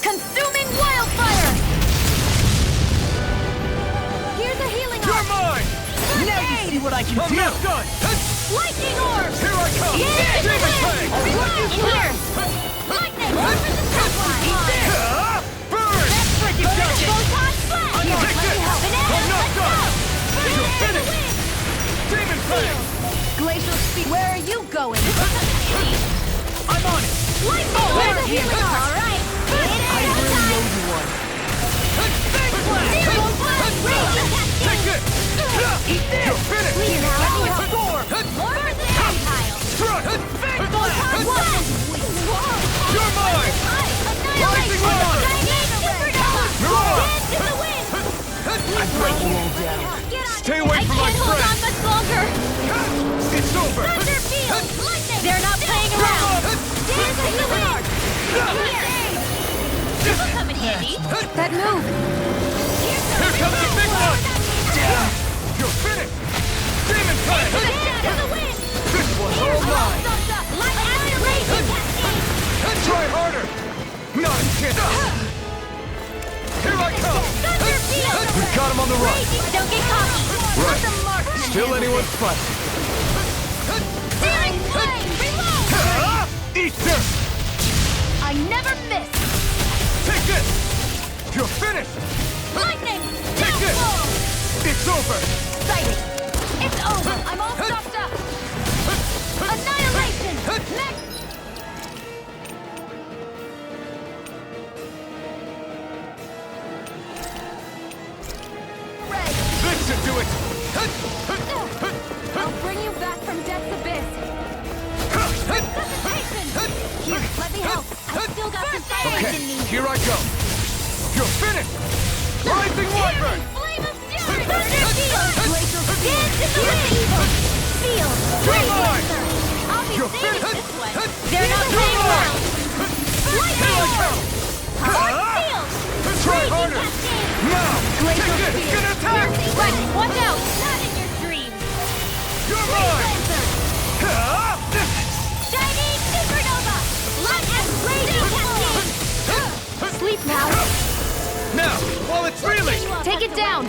Speaker 3: Consuming wildfire!
Speaker 4: Here's a healing
Speaker 6: You're
Speaker 4: orb!
Speaker 6: mine!
Speaker 1: Now you see what I can
Speaker 6: I'm
Speaker 1: do.
Speaker 6: not done!
Speaker 4: Lightning orb!
Speaker 6: Here I come!
Speaker 4: Yeah,
Speaker 6: Demon Fang!
Speaker 4: In here! Lightning! Orb for the top line!
Speaker 6: Burn!
Speaker 1: Freaking done it.
Speaker 4: Photon flash!
Speaker 6: Here, take this!
Speaker 4: Banana,
Speaker 6: I'm not
Speaker 4: let's
Speaker 6: done!
Speaker 4: go!
Speaker 6: You're
Speaker 4: Banana in the
Speaker 6: finished!
Speaker 4: wind!
Speaker 6: Demon Fang!
Speaker 3: Glacial speed. Where are you going?
Speaker 6: I'm on it!
Speaker 4: Lightning! There's a healing orb! All right!
Speaker 1: I really owe you one.
Speaker 6: Big Blast!
Speaker 4: Zero blast! Raging cascade!
Speaker 6: Take this!
Speaker 4: Eat this!
Speaker 6: You're finished!
Speaker 4: Here, now let me help!
Speaker 6: Storm!
Speaker 4: Lord for the empire!
Speaker 6: Strike! Big
Speaker 4: Photon
Speaker 6: Blast!
Speaker 4: blast!
Speaker 6: You're mine! Rising Wyvern!
Speaker 4: Chinese supernova! Dance in the wind!
Speaker 1: I'm breaking all down.
Speaker 6: Stay away from my
Speaker 4: I can't hold
Speaker 6: friend!
Speaker 4: on much longer!
Speaker 6: It's over!
Speaker 4: Thunder field! Lightning! They're not playing around! Dance in the wind! Here! This will come in handy!
Speaker 3: That move!
Speaker 6: Here comes the big one! You're finished! Demon Fang!
Speaker 4: Dance in the wind!
Speaker 6: This one's all mine!
Speaker 4: Light acid raging cascade!
Speaker 6: Try harder! Not a chance! Here I come!
Speaker 4: Thunder field!
Speaker 2: We got him on the run.
Speaker 4: Don't get cocky!
Speaker 2: Right. Still anyone's fight.
Speaker 4: Searing flame! Reload!
Speaker 6: Eat this!
Speaker 3: I never miss!
Speaker 6: Take this! You're finished!
Speaker 4: Lightning!
Speaker 6: Take this!
Speaker 4: Downfall!
Speaker 6: It's over!
Speaker 3: Exciting! It's over! I'm all stopped up!
Speaker 4: Annihilation! Next!
Speaker 6: This should do it!
Speaker 4: I'll bring you back from death's abyss! Resuscitation! Here, let me help! I've still got some fire
Speaker 6: Okay,
Speaker 4: in me!
Speaker 6: here I go! You're finished! Rising Wyvern!
Speaker 4: Flame of fury! Thunder field! Glacial dance in the wind! Field! Freeze laser! I'll be
Speaker 6: You're
Speaker 4: saving
Speaker 6: finished!
Speaker 4: this one! They're not
Speaker 6: You're
Speaker 4: playing
Speaker 6: mine!
Speaker 4: around!
Speaker 6: Here I come!
Speaker 4: Hard field!
Speaker 6: Try
Speaker 4: Raging
Speaker 6: harder!
Speaker 4: cascade!
Speaker 6: Now!
Speaker 4: Glacial
Speaker 6: Take this!
Speaker 4: spear!
Speaker 6: It's gonna attack!
Speaker 4: Lightning, watch out! Not in your dreams!
Speaker 6: You're
Speaker 4: Freeze
Speaker 6: mine!
Speaker 4: laser! Chinese supernova! Light and raging cascade!
Speaker 3: Sleep now!
Speaker 6: Now, while it's reeling!
Speaker 3: Take it down!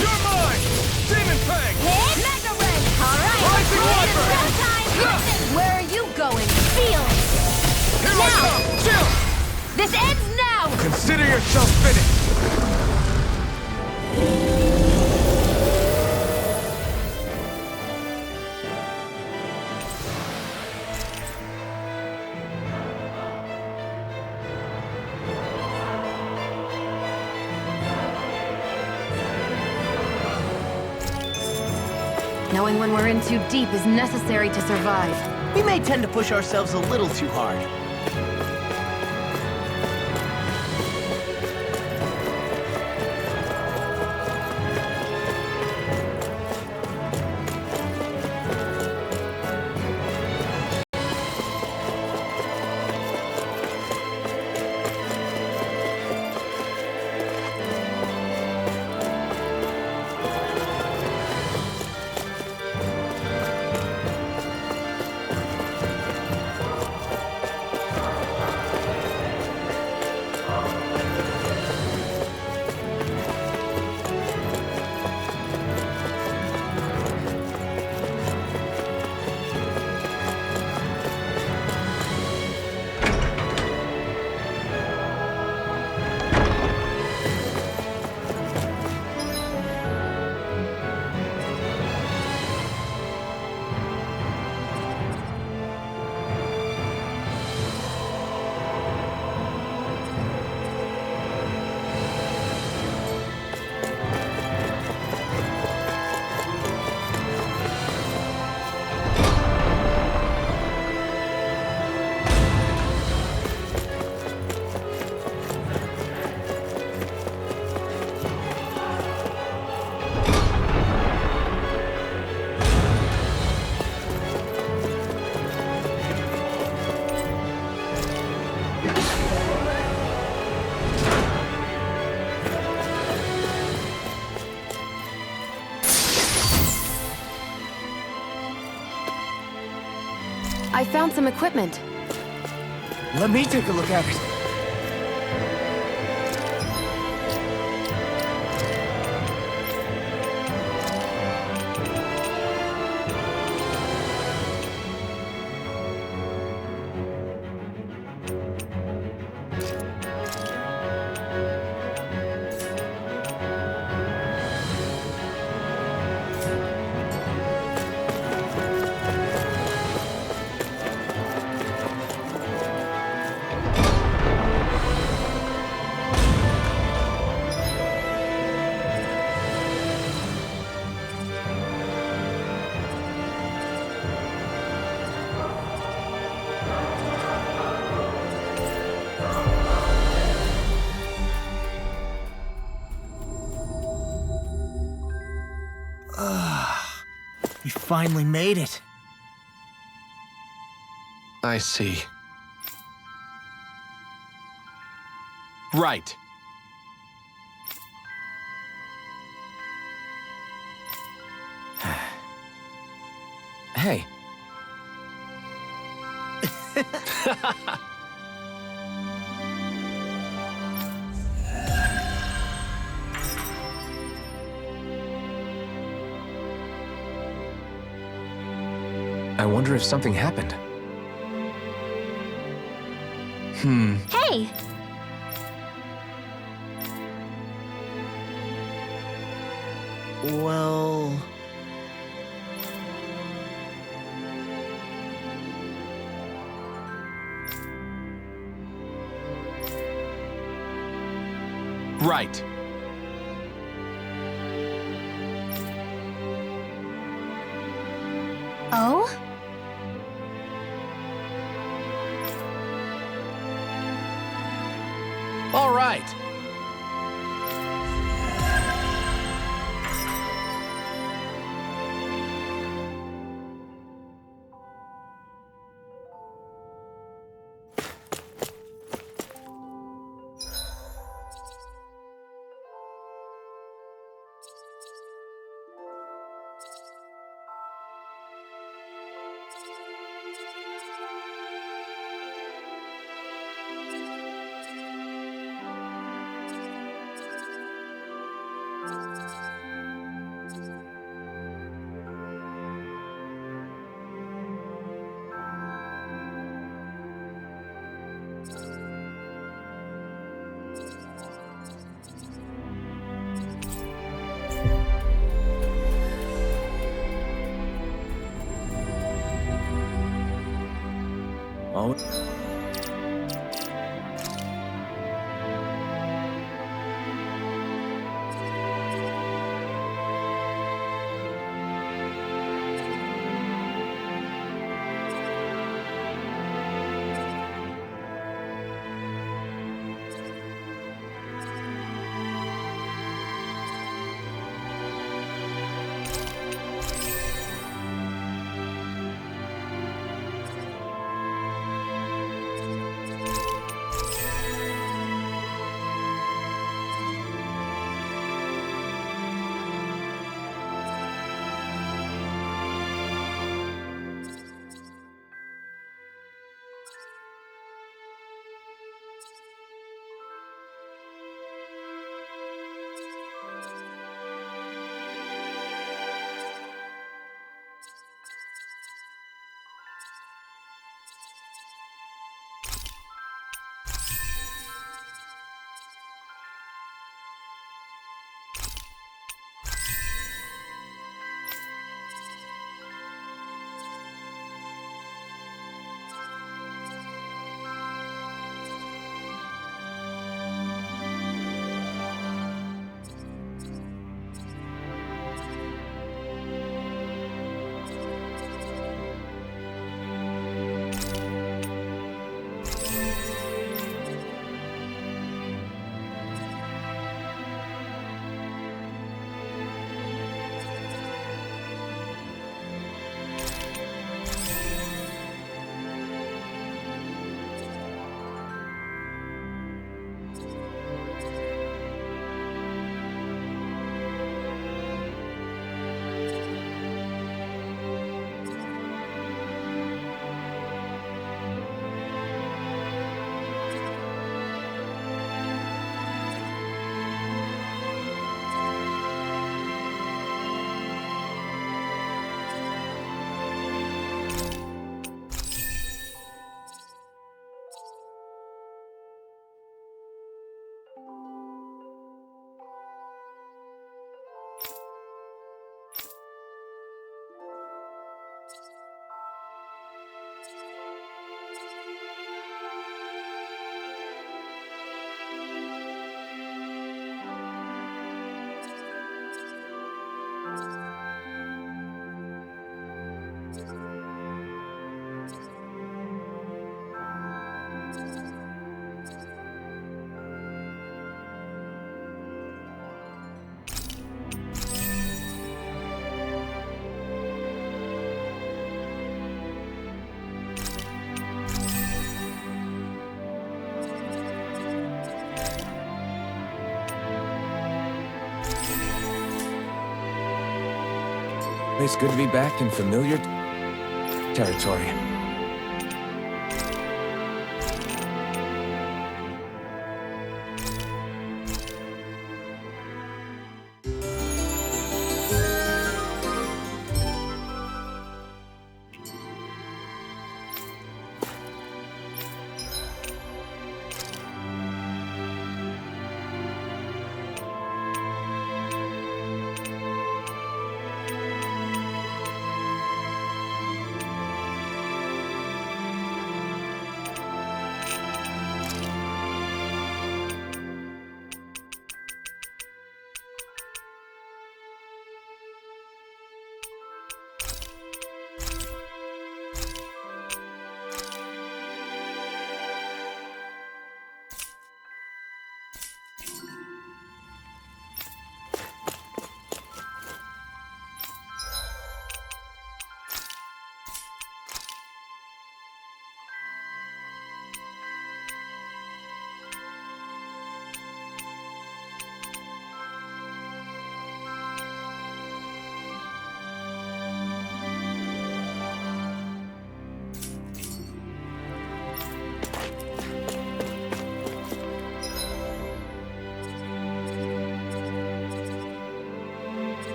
Speaker 6: You're mine! Demon Fang!
Speaker 4: Hit! Mega ray! Alright!
Speaker 6: Rising Wyvern!
Speaker 4: Round time! Listen!
Speaker 3: Where are you going?
Speaker 4: Feel!
Speaker 6: Here I come! Chill!
Speaker 3: This ends now!
Speaker 2: Consider yourself finished.
Speaker 3: Knowing when we're in too deep is necessary to survive.
Speaker 1: We may tend to push ourselves a little too hard.
Speaker 3: I found some equipment.
Speaker 1: Let me take a look at it. We finally made it.
Speaker 7: I see. Right.
Speaker 2: Hey. I wonder if something happened.
Speaker 4: Hey!
Speaker 1: Well...
Speaker 7: Right.
Speaker 4: Oh?
Speaker 7: All right.
Speaker 1: Oh.
Speaker 2: It's good to be back in familiar territory.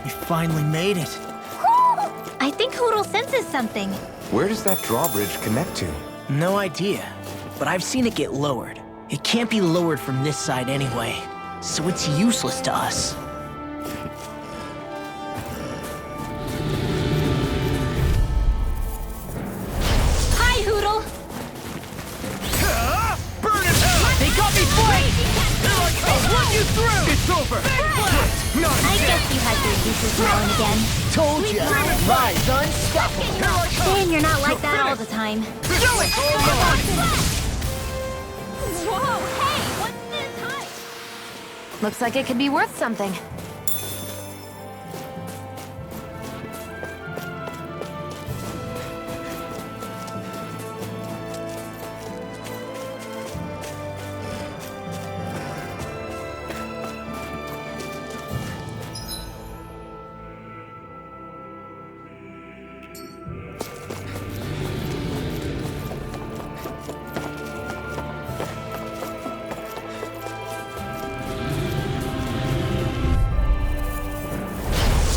Speaker 1: We finally made it.
Speaker 4: I think Hoodle senses something.
Speaker 2: Where does that drawbridge connect to?
Speaker 1: No idea, but I've seen it get lowered. It can't be lowered from this side anyway, so it's useless to us.
Speaker 4: Hi, Hoodle.
Speaker 6: Burn in hell!
Speaker 1: They got me flanked!
Speaker 6: Here I come! Run you through! It's over!
Speaker 4: I guess you had your uses now and again.
Speaker 1: Told ya! Rise unstoppable!
Speaker 4: Shame you're not like that all the time.
Speaker 6: Do it!
Speaker 4: Whoa, hey, what's this height?
Speaker 3: Looks like it could be worth something.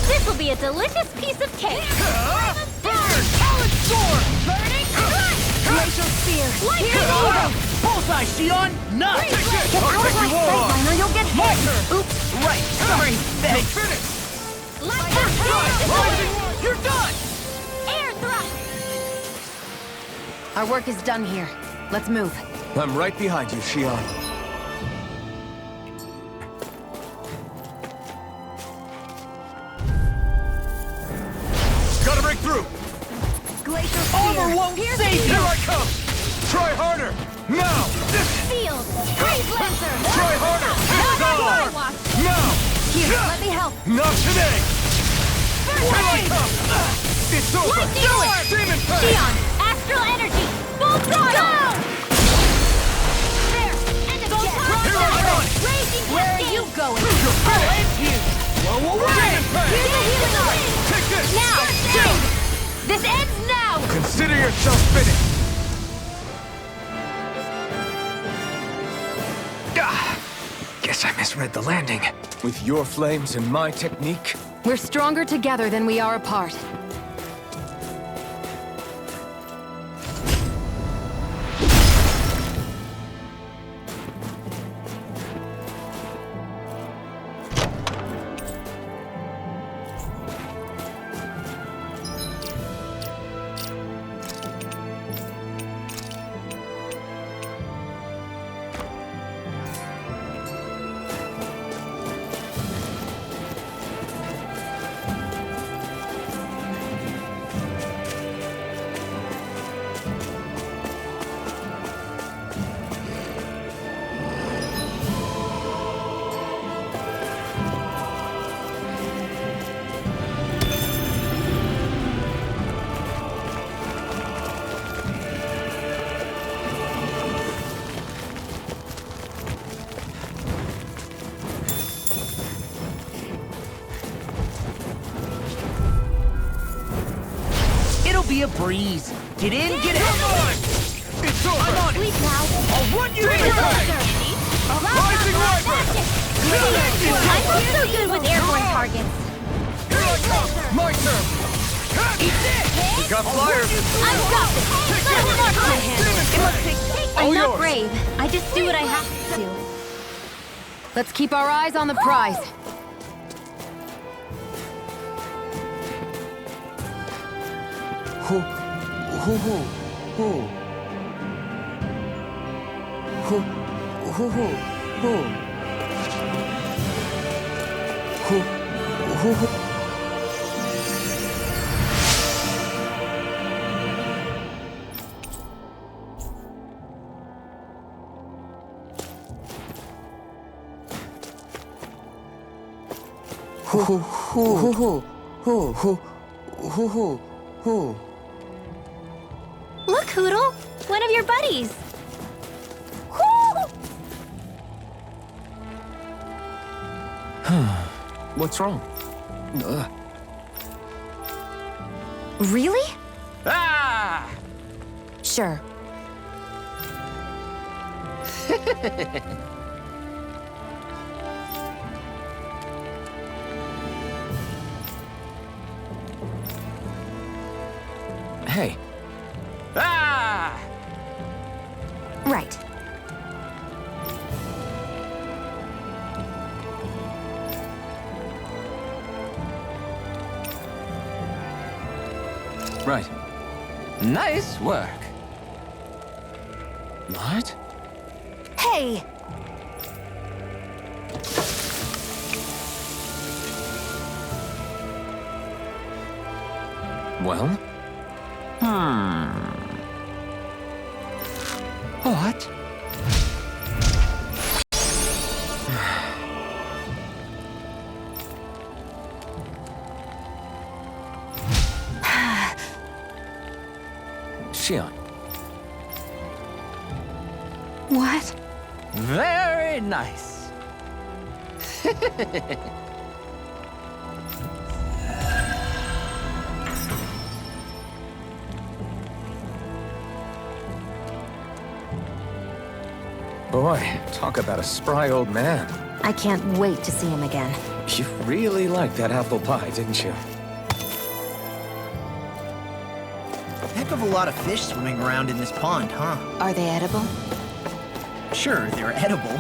Speaker 4: This'll be a delicious piece of cake.
Speaker 6: Burn! Talent sword!
Speaker 4: Burning strike!
Speaker 1: Glacial spear!
Speaker 4: Lightning orb!
Speaker 1: Bullseye, Shion! Nuts!
Speaker 3: Get out of my sight, or you'll get hit!
Speaker 1: Oops, right. Sorry, thanks.
Speaker 6: Finish!
Speaker 4: Lightning orb!
Speaker 6: You're done!
Speaker 4: Air thrust!
Speaker 3: Our work is done here. Let's move.
Speaker 2: I'm right behind you, Shion.
Speaker 6: Gotta break through!
Speaker 3: Glacial
Speaker 1: Armor won't save
Speaker 6: Here
Speaker 1: you!
Speaker 6: I come! Try harder! Now!
Speaker 4: Field! Freeze Lancer!
Speaker 6: Try harder! Hands on! Now!
Speaker 3: Here, let me help.
Speaker 6: Not today! Here I come! It's over!
Speaker 4: Lightning orb!
Speaker 6: Demon Pact!
Speaker 4: Shion! Astral energy! Full throttle! There! End of jet!
Speaker 6: Here I come!
Speaker 4: Raging
Speaker 3: Where are
Speaker 4: cascade!
Speaker 3: you going?
Speaker 6: I'll end you!
Speaker 4: Demon
Speaker 6: Pact!
Speaker 4: Here's the healing orb!
Speaker 6: Take this!
Speaker 3: Now! Dude! This ends now!
Speaker 6: Consider yourself finished!
Speaker 2: Guess I misread the landing. With your flames and my technique,
Speaker 3: We're stronger together than we are apart.
Speaker 1: Be a breeze. Get in, get out.
Speaker 6: Come on! It's over!
Speaker 4: I'm on Sleep now.
Speaker 6: I'll run you into Rising Viper!
Speaker 4: I'm also good with airborne targets.
Speaker 6: Here I come! My turn!
Speaker 4: Eat this!
Speaker 5: You got flyers!
Speaker 4: I've got this! Let me mark my hand.
Speaker 3: I'm
Speaker 6: All
Speaker 3: not
Speaker 6: yours.
Speaker 3: brave. I just do what I have to. Let's keep our eyes on the prize.
Speaker 4: Look, Hoodle! One of your buddies! Woo!
Speaker 2: What's wrong?
Speaker 3: Really?
Speaker 5: Ah!
Speaker 3: Sure.
Speaker 2: Hey,
Speaker 5: Ah!
Speaker 3: Right.
Speaker 2: right. Nice work. What?
Speaker 3: Hey!
Speaker 2: Well? What? Shion.
Speaker 3: What?
Speaker 2: Very nice. Boy, talk about a spry old man.
Speaker 3: I can't wait to see him again.
Speaker 2: You really liked that apple pie, didn't you?
Speaker 1: Heck of a lot of fish swimming around in this pond, huh?
Speaker 3: Are they edible?
Speaker 1: Sure, they're edible,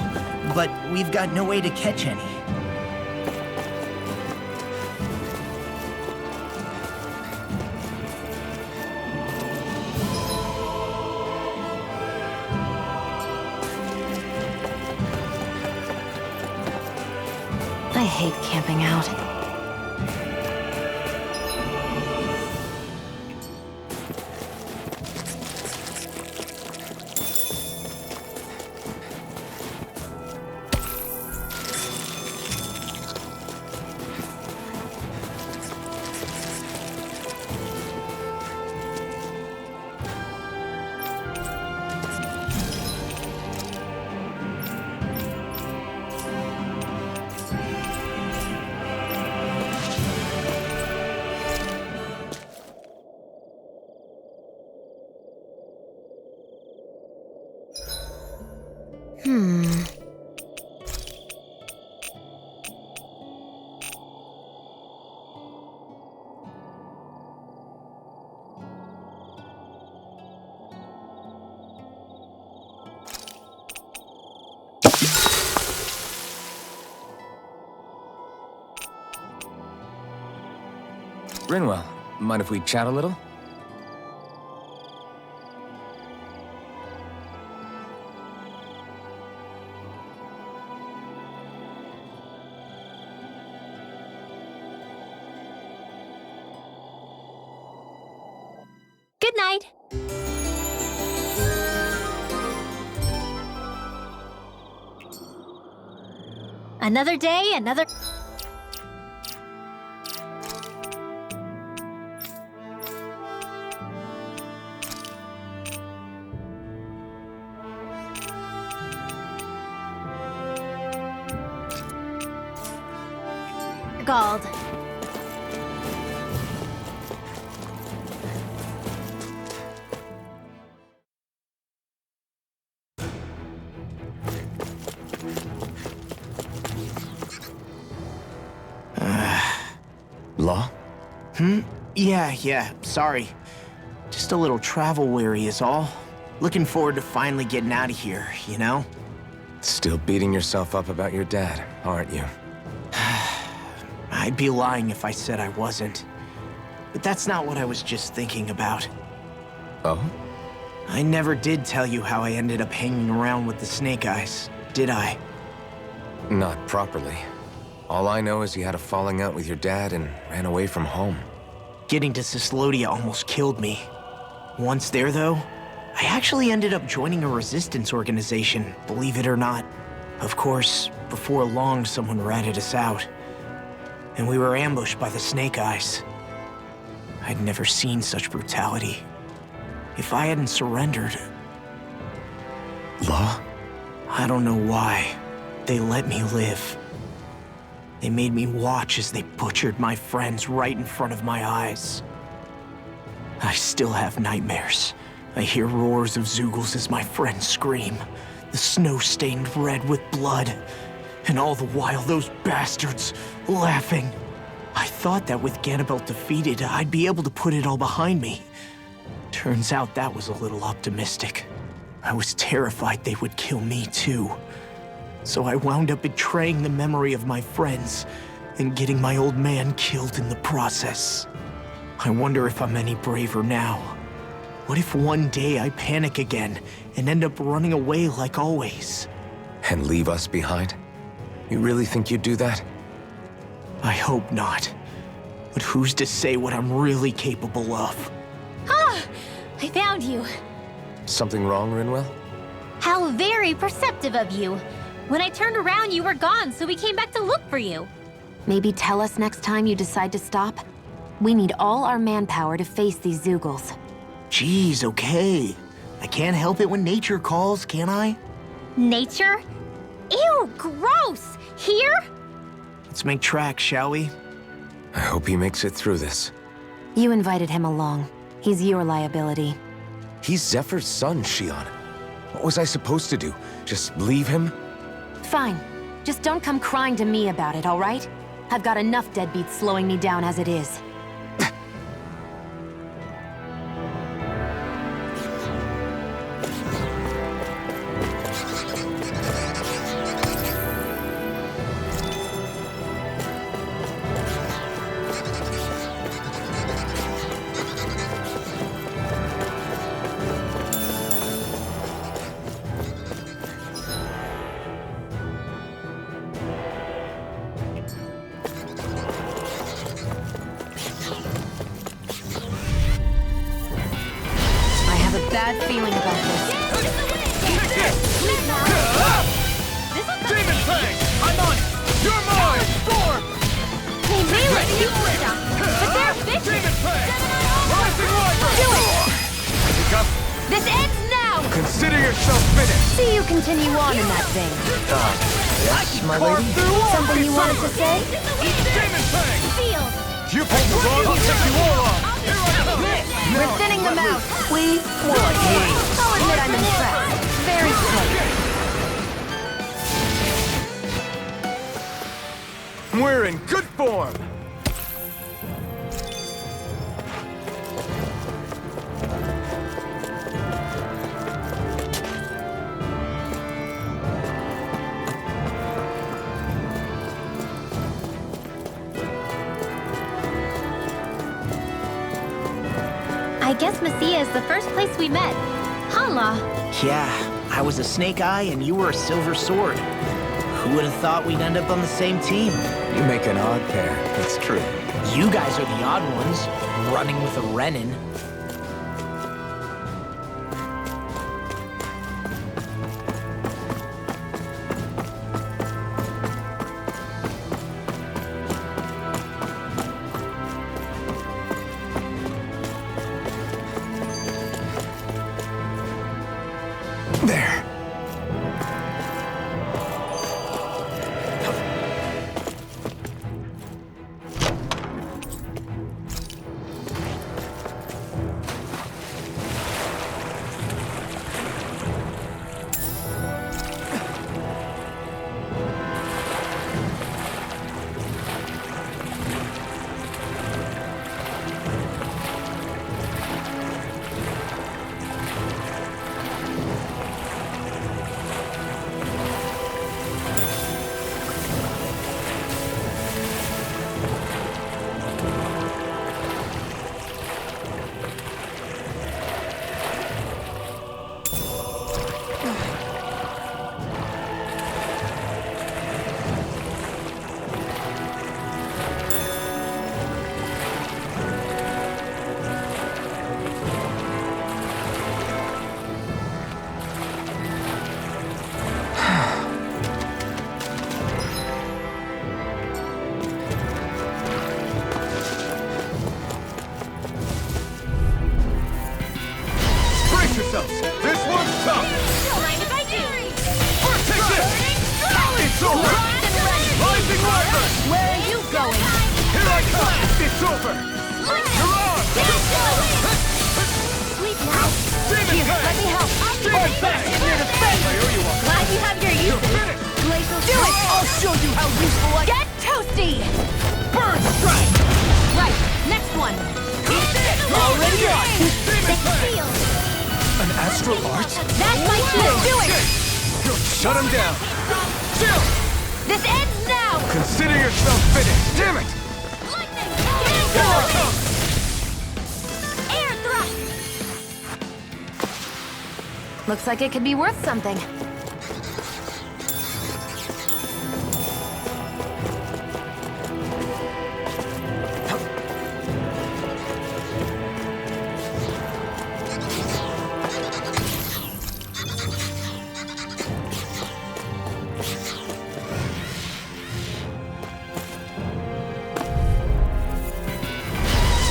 Speaker 1: but we've got no way to catch any.
Speaker 3: I hate camping out.
Speaker 2: Rinwell, mind if we chat a little?
Speaker 4: Good night. Another day, another... Galled.
Speaker 2: Law?
Speaker 1: Yeah, sorry. Just a little travel weary is all. Looking forward to finally getting out of here, you know?
Speaker 2: Still beating yourself up about your dad, aren't you?
Speaker 1: I'd be lying if I said I wasn't. But that's not what I was just thinking about.
Speaker 2: Oh?
Speaker 1: I never did tell you how I ended up hanging around with the Snake Eyes, did I?
Speaker 2: Not properly. All I know is you had a falling out with your dad and ran away from home.
Speaker 1: Getting to Cislodia almost killed me. Once there, though, I actually ended up joining a resistance organization, believe it or not. Of course, before long, someone ratted us out. And we were ambushed by the Snake Eyes. I'd never seen such brutality. If I hadn't surrendered...
Speaker 2: Law?
Speaker 1: I don't know why. They let me live. They made me watch as they butchered my friends right in front of my eyes. I still have nightmares. I hear roars of Zeugles as my friends scream, the snow stained red with blood, and all the while those bastards laughing. I thought that with Ganabelt defeated, I'd be able to put it all behind me. Turns out that was a little optimistic. I was terrified they would kill me too. So I wound up betraying the memory of my friends and getting my old man killed in the process. I wonder if I'm any braver now. What if one day I panic again and end up running away like always?
Speaker 2: And leave us behind? You really think you'd do that?
Speaker 1: I hope not. But who's to say what I'm really capable of?
Speaker 4: Ah! I found you.
Speaker 2: Something wrong, Rinwell?
Speaker 4: How very perceptive of you. When I turned around, you were gone, so we came back to look for you.
Speaker 3: Maybe tell us next time you decide to stop? We need all our manpower to face these Zeugles.
Speaker 1: Jeez, okay. I can't help it when nature calls, can I?
Speaker 4: Nature? Ew, gross! Here?
Speaker 1: Let's make tracks, shall we?
Speaker 2: I hope he makes it through this.
Speaker 3: You invited him along. He's your liability.
Speaker 2: He's Zephyr's son, Shion. What was I supposed to do? Just leave him?
Speaker 3: Fine. Just don't come crying to me about it, all right? I've got enough deadbeats slowing me down as it is. Bad feeling about this.
Speaker 6: Demon Fang! I'm on it! You're mine! Storm!
Speaker 4: They may let you stuff, but they're vicious.
Speaker 6: Demon Fang! Rising Wyvern!
Speaker 4: Do it!
Speaker 6: Pick up!
Speaker 4: This ends now!
Speaker 6: Consider yourself finished!
Speaker 3: See you continue on in that vein.
Speaker 1: Yes, my
Speaker 6: Carve
Speaker 1: lady?
Speaker 6: through all
Speaker 3: Something you wanted to say?
Speaker 6: Demon Fang!
Speaker 4: Sealed.
Speaker 6: You pulled the rug, I'll take you all off! Here I come!
Speaker 3: We're thinning them out. We will. I'll admit I'm impressed. Very slick.
Speaker 2: We're in good form!
Speaker 4: I guess Messia is the first place we met. Hala.
Speaker 1: Yeah, I was a snake eye and you were a silver sword. Who would have thought we'd end up on the same team?
Speaker 2: You make an odd pair, it's true.
Speaker 1: You guys are the odd ones, running with a Renin.
Speaker 2: There.
Speaker 6: This one's tough!
Speaker 4: Don't mind if I do.
Speaker 6: Take this! It's over! Rising Wyvern!
Speaker 4: Where are you going?
Speaker 6: Here I come! It's over! You're on!
Speaker 4: Sleep now.
Speaker 6: Demon
Speaker 4: Here,
Speaker 6: Fang!
Speaker 4: let me help.
Speaker 6: Demon Fang! I owe you one!
Speaker 4: Glad you have your
Speaker 6: You're
Speaker 4: uses.
Speaker 6: finished!
Speaker 4: Glacial do it!
Speaker 1: I'll show you how useful I
Speaker 4: Get toasty!
Speaker 1: Burn strike!
Speaker 4: Right, next one.
Speaker 1: Already on!
Speaker 6: Demon Fang!
Speaker 4: Shield.
Speaker 2: An astral art?
Speaker 4: That's my shield. Do it!
Speaker 6: Shut him down! Chill!
Speaker 4: This ends now!
Speaker 6: Consider yourself finished! Damn it!
Speaker 4: Lightning!
Speaker 6: Here I come!
Speaker 4: Air thrust!
Speaker 3: Looks like it could be worth something.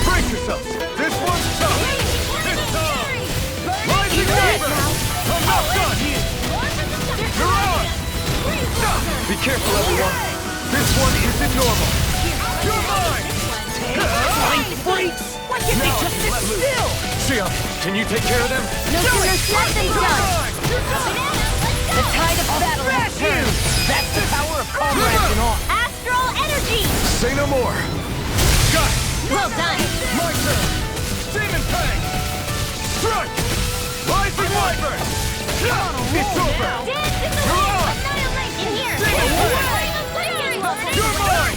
Speaker 6: Brace yourselves! This one's tough! This time! Rising Wyvern! I'm not done! You're on! Be careful, everyone! This one isn't normal! You're mine!
Speaker 1: Flying freaks! Why can't they just sit still?
Speaker 6: Xion, can you take care of them?
Speaker 3: No sooner said than done. The tide of battle has turned.
Speaker 1: That's the power of comrades and all.
Speaker 4: Astral energy!
Speaker 6: Say no more! Got it!
Speaker 4: Well done!
Speaker 6: My turn! Demon Fang! Strike! Rising Wyvern! It's over!
Speaker 4: Dance in the
Speaker 6: You're
Speaker 4: wind!
Speaker 6: on!
Speaker 4: Annihilation here!
Speaker 6: Demon Fang! You're mine!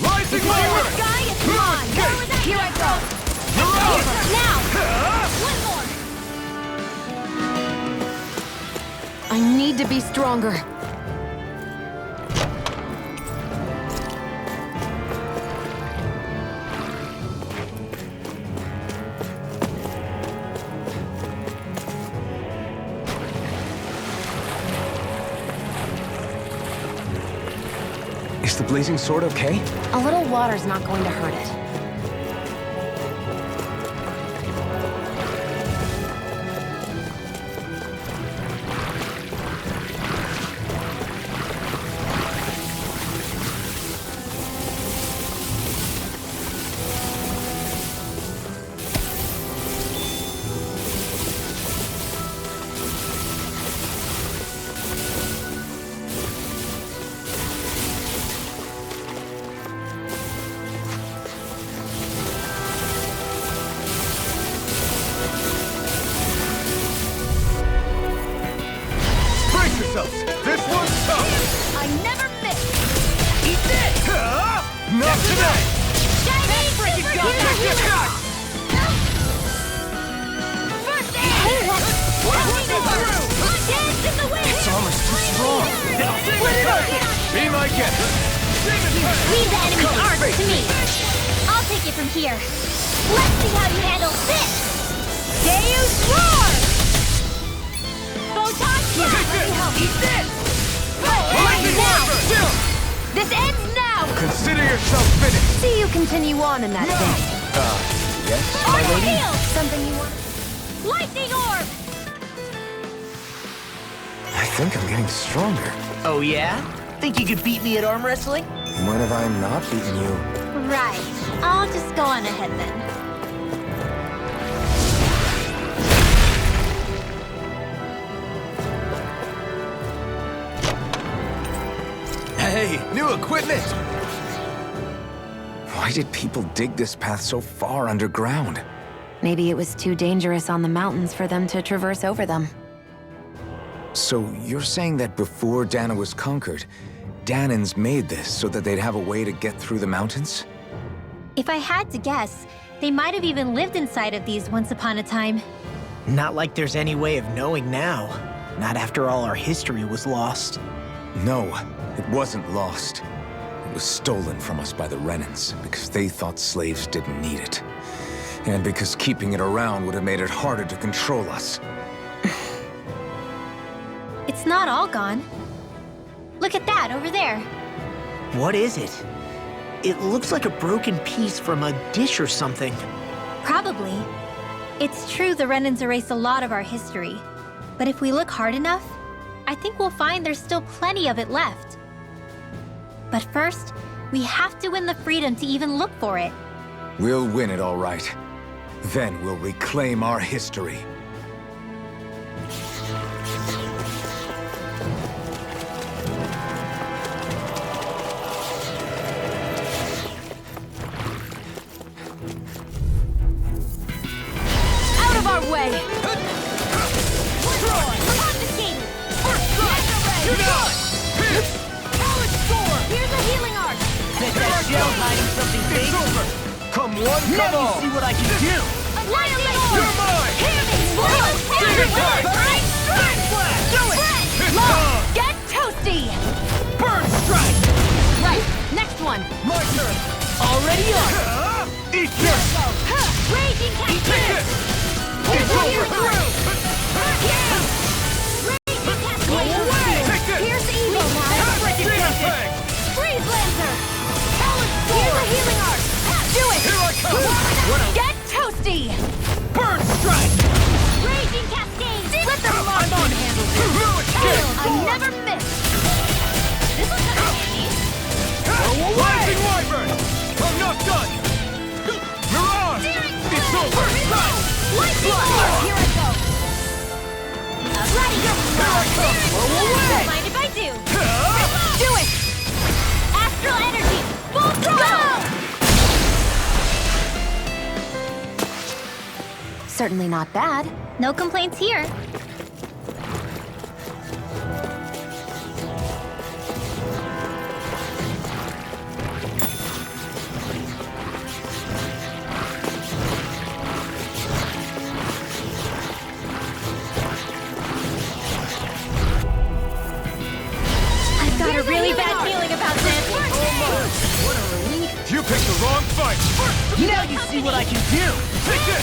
Speaker 6: Rising Wyvern!
Speaker 4: Sky is gone! Here I go!
Speaker 6: You're on!
Speaker 4: Now! One more!
Speaker 3: I need to be stronger.
Speaker 2: Is the blazing sword okay?
Speaker 3: A little water's not going to hurt it.
Speaker 4: Dance in the wind!
Speaker 6: It's almost too strong. Now split it open! Be my guest!
Speaker 4: Leave the enemy's arc to me. I'll take it from here. Let's see how you handle this! Deus Roar! Photon Blast! Let me help. Eat this!
Speaker 6: Lightning Warper!
Speaker 4: This ends now!
Speaker 2: Consider yourself finished!
Speaker 3: See you continue on in that vein.
Speaker 2: Yes,
Speaker 4: On
Speaker 2: my
Speaker 4: your
Speaker 2: lady?
Speaker 4: heels! Something you want? Lightning Orb!
Speaker 2: I think I'm getting stronger.
Speaker 1: Oh yeah? Think you could beat me at arm wrestling?
Speaker 2: When have I not beaten you?
Speaker 4: Right. I'll just go on ahead then.
Speaker 2: Hey, new equipment! Why did people dig this path so far underground?
Speaker 3: Maybe it was too dangerous on the mountains for them to traverse over them.
Speaker 2: So you're saying that before Dana was conquered, Danans made this so that they'd have a way to get through the mountains?
Speaker 4: If I had to guess, they might have even lived inside of these once upon a time.
Speaker 1: Not like there's any way of knowing now. Not after all our history was lost.
Speaker 2: No, it wasn't lost. It was stolen from us by the Renans because they thought slaves didn't need it. And because keeping it around would have made it harder to control us.
Speaker 4: It's not all gone. Look at that over there.
Speaker 1: What is it? It looks like a broken piece from a dish or something.
Speaker 4: Probably. It's true the Renans erased a lot of our history. But if we look hard enough, I think we'll find there's still plenty of it left. But first, we have to win the freedom to even look for it.
Speaker 2: We'll win it all right. Then we'll reclaim our history.
Speaker 3: Out of our way!
Speaker 4: Here's a healing arc!
Speaker 1: Bet that shell hiding something big.
Speaker 6: It's over! Come one, come
Speaker 1: Now
Speaker 6: all!
Speaker 1: you see what I can do!
Speaker 4: Lightning
Speaker 6: You're
Speaker 4: orb!
Speaker 6: mine!
Speaker 4: Hear me!
Speaker 6: Do it! It's on!
Speaker 3: Get toasty!
Speaker 6: Burn strike!
Speaker 3: Right, next one.
Speaker 6: My turn!
Speaker 1: Already on!
Speaker 6: Eat this!
Speaker 4: Raging
Speaker 6: Take
Speaker 4: Cascade!
Speaker 6: it! It's over! Take this!
Speaker 3: Here's evil now.
Speaker 6: Demon Fang!
Speaker 4: Freeze Lancer! Here's a healing arc!
Speaker 3: Do it!
Speaker 6: Here I come!
Speaker 3: Get toasty!
Speaker 6: Burn strike!
Speaker 4: Raging Cascade!
Speaker 3: Let the Lord handle this.
Speaker 6: Ruin kick!
Speaker 3: I never miss.
Speaker 4: This was kind of handy.
Speaker 6: Rising Wyvern! I'm not done! You're on! It's over!
Speaker 3: Lightning orb! Here I go.
Speaker 4: Ready!
Speaker 6: Here I come!
Speaker 4: Don't mind if I do.
Speaker 3: Do it!
Speaker 4: Astral Energy! Full throttle!
Speaker 3: Certainly not bad.
Speaker 4: No complaints here. I've got a really bad feeling about this.
Speaker 6: You picked the wrong fight!
Speaker 1: Now you see what I can do!
Speaker 6: Take this!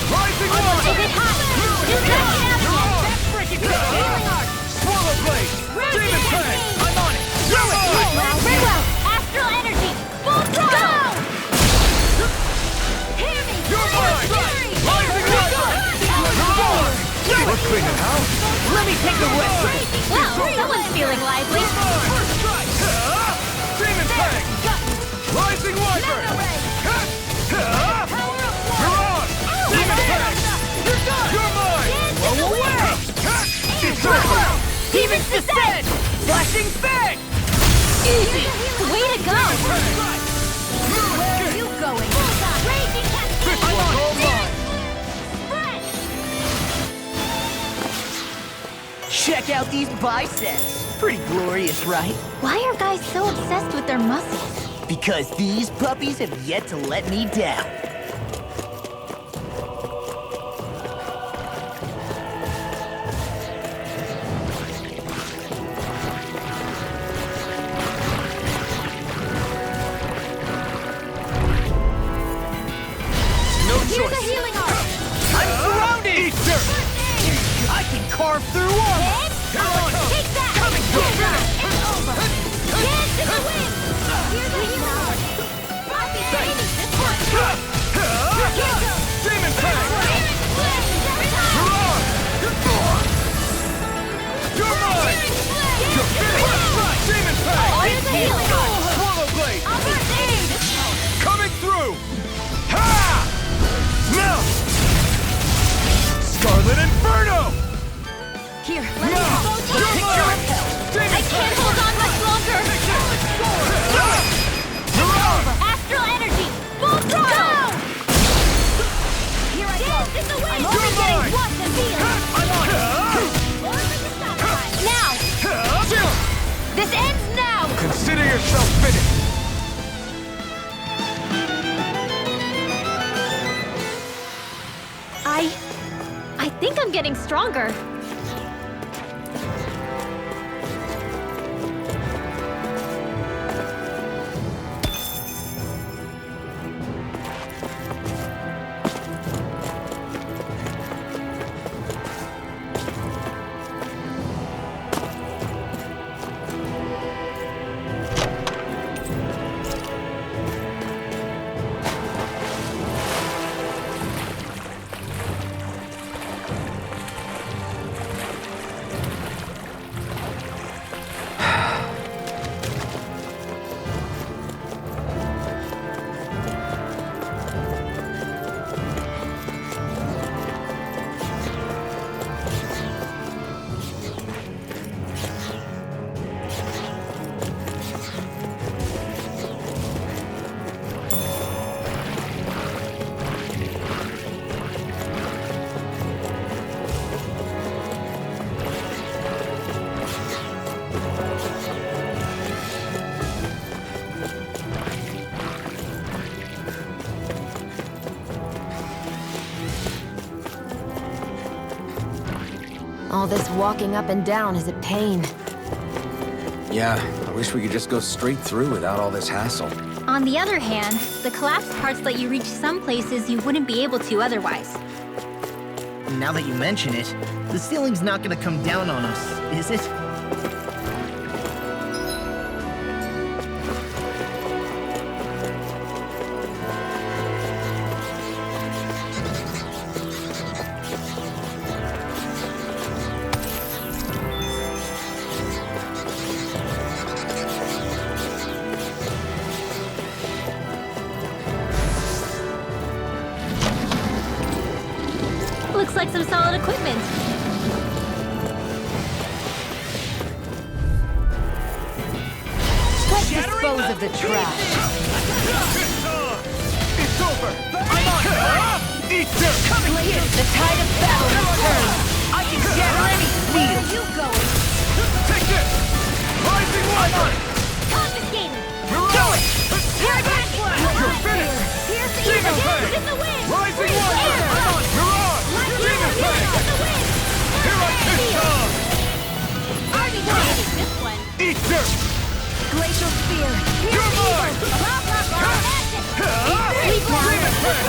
Speaker 6: Rising Water!
Speaker 4: Is it hot? You can't get out of here!
Speaker 6: Freaking healing arc! Swallow Blade! Demon Fang! I'm on it! You're mine!
Speaker 4: Very well! Astral Energy! Full throttle! Hear me!
Speaker 6: You're mine! Rising Water! You're on!
Speaker 2: We're cleaning house.
Speaker 1: Let me take the rest of it!
Speaker 4: Well, someone's feeling lively.
Speaker 6: First strike! Demon Fang! Rising Wyvern! You're on! Demon Fang! You're done! You're mine!
Speaker 4: Go away!
Speaker 6: It's over!
Speaker 1: Demons descend! Flashing Fang!
Speaker 4: Easy! Way to go!
Speaker 6: Where are you
Speaker 4: going? Raging Cascade!
Speaker 6: I'm all mine!
Speaker 4: Spread!
Speaker 1: Check out these biceps! Pretty glorious, right?
Speaker 4: Why are guys so obsessed with their muscles?
Speaker 1: Because these puppies have yet to let me down.
Speaker 6: carve through armor! Here I come!
Speaker 4: Take that!
Speaker 6: Coming
Speaker 4: It's
Speaker 6: through!
Speaker 4: over! Dance in the wind! Here's a hero! Rocky, baby! This one!
Speaker 6: Demon Fang! You're on! You're mine! You're finished! Demon Fang!
Speaker 4: Here's a healing!
Speaker 6: Swallow Blade!
Speaker 4: I'll first aid!
Speaker 6: Coming through! Ha! Now! Scarlet Inferno!
Speaker 4: Here, let me
Speaker 6: Now!
Speaker 4: go!
Speaker 6: You're mine! Demon
Speaker 4: I can't hold on much longer!
Speaker 6: You're on!
Speaker 4: Astral energy! Full throttle! Here I go! In the wind! I'm only getting one to feel! Now! This ends now!
Speaker 6: Consider yourself finished!
Speaker 4: I think I'm getting stronger.
Speaker 3: All this walking up and down is a pain.
Speaker 2: Yeah, I wish we could just go straight through without all this hassle.
Speaker 4: On the other hand, the collapsed parts let you reach some places you wouldn't be able to otherwise.
Speaker 1: Now that you mention it, the ceiling's not gonna come down on us, is it?
Speaker 4: Looks like some solid equipment.
Speaker 3: Let's dispose of the trash.
Speaker 6: It's over! I'm on! Eat dirt! Coming here!
Speaker 3: The tide of battle has turned. I can shatter any
Speaker 4: Where
Speaker 3: steel.
Speaker 4: are you going?
Speaker 6: Take this! Rising Lion!
Speaker 4: Confiscated!
Speaker 6: You're
Speaker 4: Here, back!
Speaker 6: You're finished!
Speaker 4: Here's the
Speaker 6: Demon
Speaker 4: evil!
Speaker 6: Fang!
Speaker 4: In the wind!
Speaker 6: Rising
Speaker 4: Free
Speaker 6: Lion!
Speaker 4: air!
Speaker 6: You're on! Demon Fang!
Speaker 4: In the wind!
Speaker 6: Here I come!
Speaker 4: Already taking this one!
Speaker 6: Eat dirt!
Speaker 3: Glacial spear.
Speaker 6: You're mine!
Speaker 4: Blah, blah, blah!
Speaker 3: Sleep now.
Speaker 6: Demon Fang!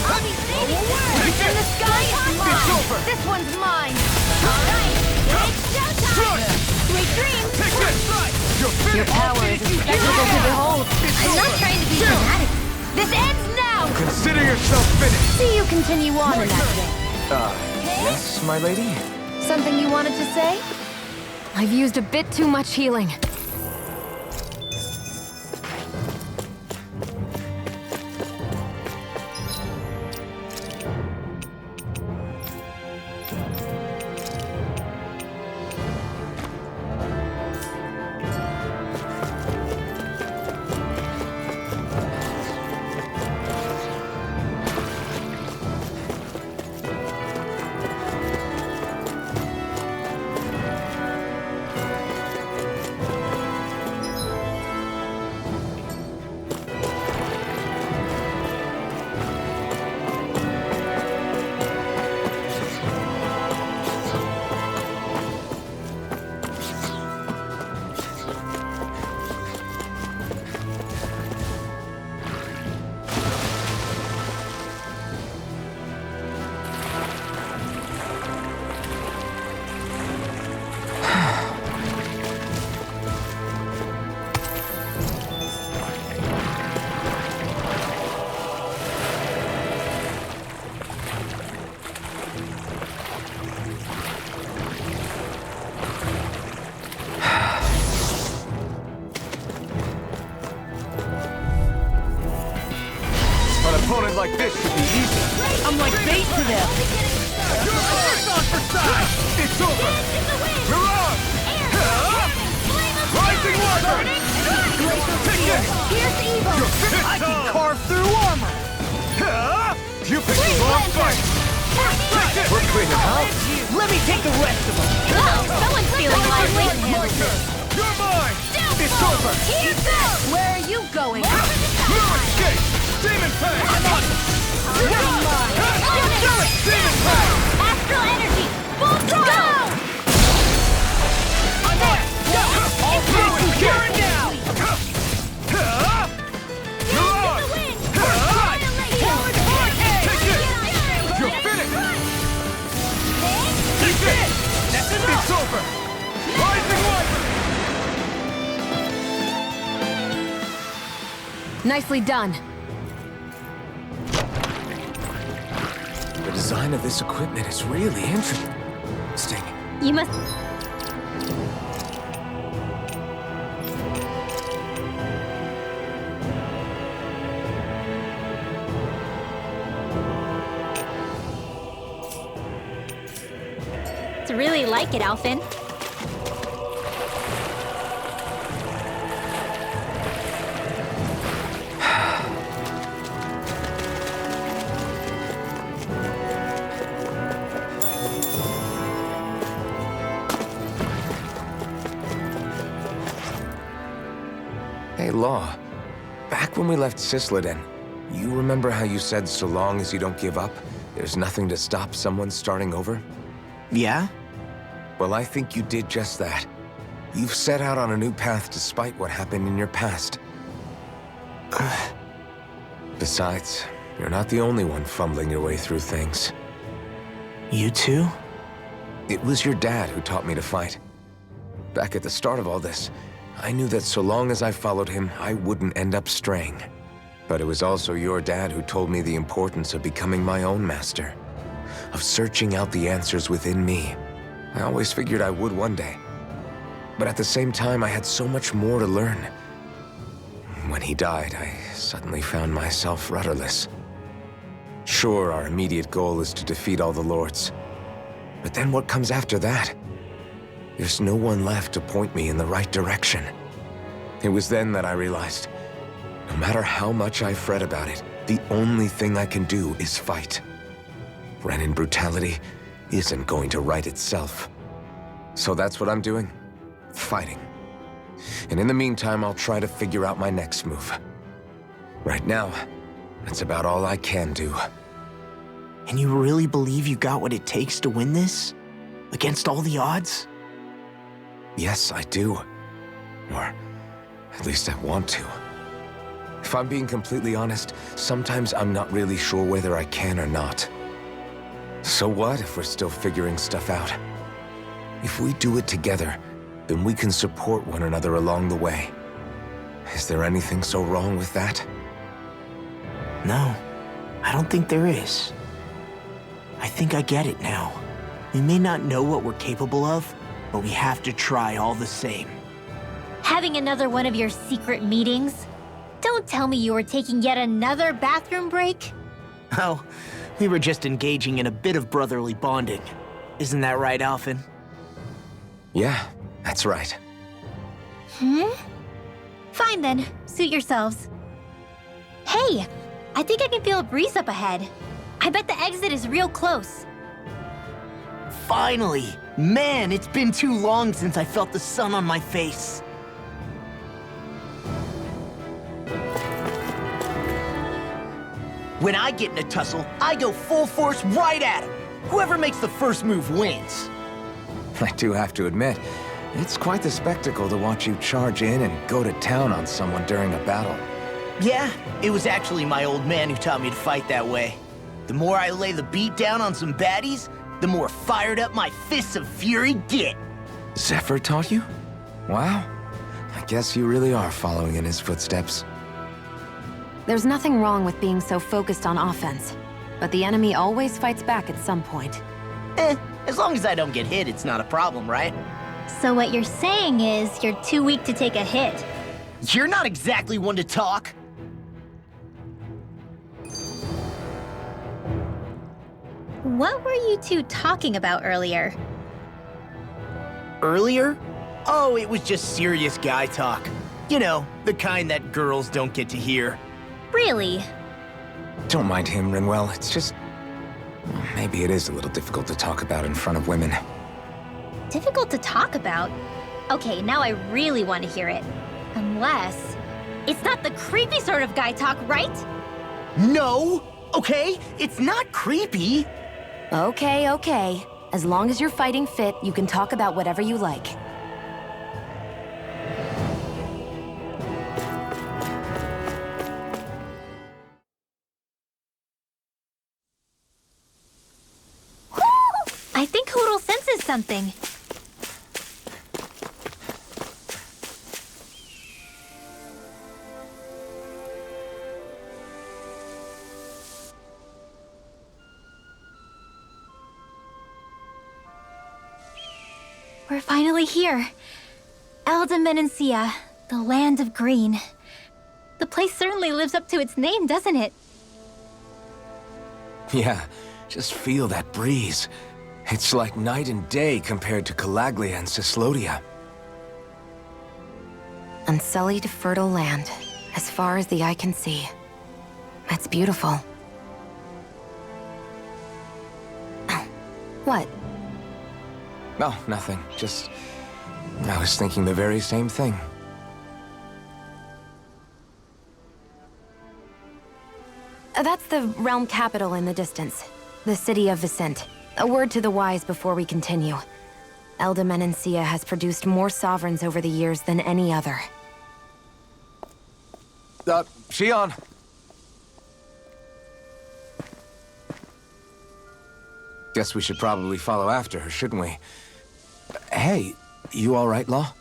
Speaker 4: I'll be saving you!
Speaker 3: It's in the sky. It's mine.
Speaker 6: It's over!
Speaker 3: This one's mine.
Speaker 4: Alright! It's showtime!
Speaker 6: Strike!
Speaker 4: Sweet dreams!
Speaker 6: Take this! You're
Speaker 3: Your
Speaker 6: finished!
Speaker 3: power is a spectacle to behold.
Speaker 4: I'm not trying to be dramatic.
Speaker 3: This ends now.
Speaker 6: Consider yourself finished!
Speaker 3: See you continue on in that way.
Speaker 2: Yes, my lady?
Speaker 3: Something you wanted to say? I've used a bit too much healing.
Speaker 2: opponent like this should be easy.
Speaker 1: I'm like bait to them.
Speaker 6: It's on for size!
Speaker 2: It's over!
Speaker 6: You're on! Rising water!
Speaker 4: Here's evil!
Speaker 1: I can carve through armor.
Speaker 6: You picked the wrong fight!
Speaker 2: We're cleaning house.
Speaker 1: Let me take the rest of them.
Speaker 4: Wow, someone's feeling lively.
Speaker 6: My turn! You're mine!
Speaker 2: It's over!
Speaker 4: Here goes!
Speaker 3: Where are you going?
Speaker 6: No escape! Demon Fang!
Speaker 4: You're mine!
Speaker 6: Demon Fang!
Speaker 4: Astral energy! Full throttle!
Speaker 6: I'm on it! All through it!
Speaker 1: Here and now.
Speaker 6: You're on! Take it! You're finished! Take it! It's over! Rising water!
Speaker 3: Nicely done.
Speaker 2: The design of this equipment is really interesting.
Speaker 4: You must... To really like it, Alphen.
Speaker 2: Hey, Law. Back when we left Cisleden, you remember how you said so long as you don't give up, there's nothing to stop someone starting over?
Speaker 1: Yeah?
Speaker 2: Well, I think you did just that. You've set out on a new path despite what happened in your past. Besides, you're not the only one fumbling your way through things.
Speaker 1: You too?
Speaker 2: It was your dad who taught me to fight. Back at the start of all this, I knew that so long as I followed him, I wouldn't end up straying. But it was also your dad who told me the importance of becoming my own master, of searching out the answers within me. I always figured I would one day. But at the same time, I had so much more to learn. When he died, I suddenly found myself rudderless. Sure, our immediate goal is to defeat all the lords. But then what comes after that? There's no one left to point me in the right direction. It was then that I realized, no matter how much I fret about it, the only thing I can do is fight. Renin brutality isn't going to right itself. So that's what I'm doing. Fighting. And in the meantime, I'll try to figure out my next move. Right now, that's about all I can do.
Speaker 1: And you really believe you got what it takes to win this? Against all the odds?
Speaker 2: Yes, I do. Or at least I want to. If I'm being completely honest, sometimes I'm not really sure whether I can or not. So what if we're still figuring stuff out? If we do it together, then we can support one another along the way. Is there anything so wrong with that?
Speaker 1: No, I don't think there is. I think I get it now. We may not know what we're capable of, but we have to try all the same.
Speaker 4: Having another one of your secret meetings? Don't tell me you were taking yet another bathroom break?
Speaker 1: Oh, we were just engaging in a bit of brotherly bonding. Isn't that right, Alphen?
Speaker 2: Yeah, that's right.
Speaker 4: Fine then, suit yourselves. Hey, I think I can feel a breeze up ahead. I bet the exit is real close.
Speaker 1: Finally! Man, it's been too long since I felt the sun on my face. When I get in a tussle, I go full force right at him. Whoever makes the first move wins.
Speaker 2: I do have to admit, it's quite the spectacle to watch you charge in and go to town on someone during a battle.
Speaker 1: Yeah, it was actually my old man who taught me to fight that way. The more I lay the beat down on some baddies, the more fired up my fists of fury get.
Speaker 2: Zephyr taught you? Wow. I guess you really are following in his footsteps.
Speaker 3: There's nothing wrong with being so focused on offense, but the enemy always fights back at some point.
Speaker 1: As long as I don't get hit, it's not a problem, right?
Speaker 4: So what you're saying is you're too weak to take a hit.
Speaker 1: You're not exactly one to talk.
Speaker 4: What were you two talking about earlier?
Speaker 1: Earlier? Oh, it was just serious guy talk. You know, the kind that girls don't get to hear.
Speaker 4: Really?
Speaker 2: Don't mind him, Rinwell. It's just... maybe it is a little difficult to talk about in front of women.
Speaker 4: Difficult to talk about? Okay, now I really want to hear it. Unless... it's not the creepy sort of guy talk, right?
Speaker 1: No! Okay? It's not creepy!
Speaker 3: Okay, okay. As long as you're fighting fit, you can talk about whatever you like.
Speaker 4: I think Hoodle senses something. We're finally here. Elda the land of green. The place certainly lives up to its name, doesn't it?
Speaker 2: Yeah, just feel that breeze. It's like night and day compared to Calaglia and Cyslodia.
Speaker 3: Unsullied, fertile land, as far as the eye can see. That's beautiful. Oh, what?
Speaker 2: Oh, nothing. Just... I was thinking the very same thing.
Speaker 3: That's the realm capital in the distance. The city of Vicent. A word to the wise before we continue. Elda Menancia has produced more sovereigns over the years than any other.
Speaker 2: Shion! Guess we should probably follow after her, shouldn't we? Hey, you all right, Law?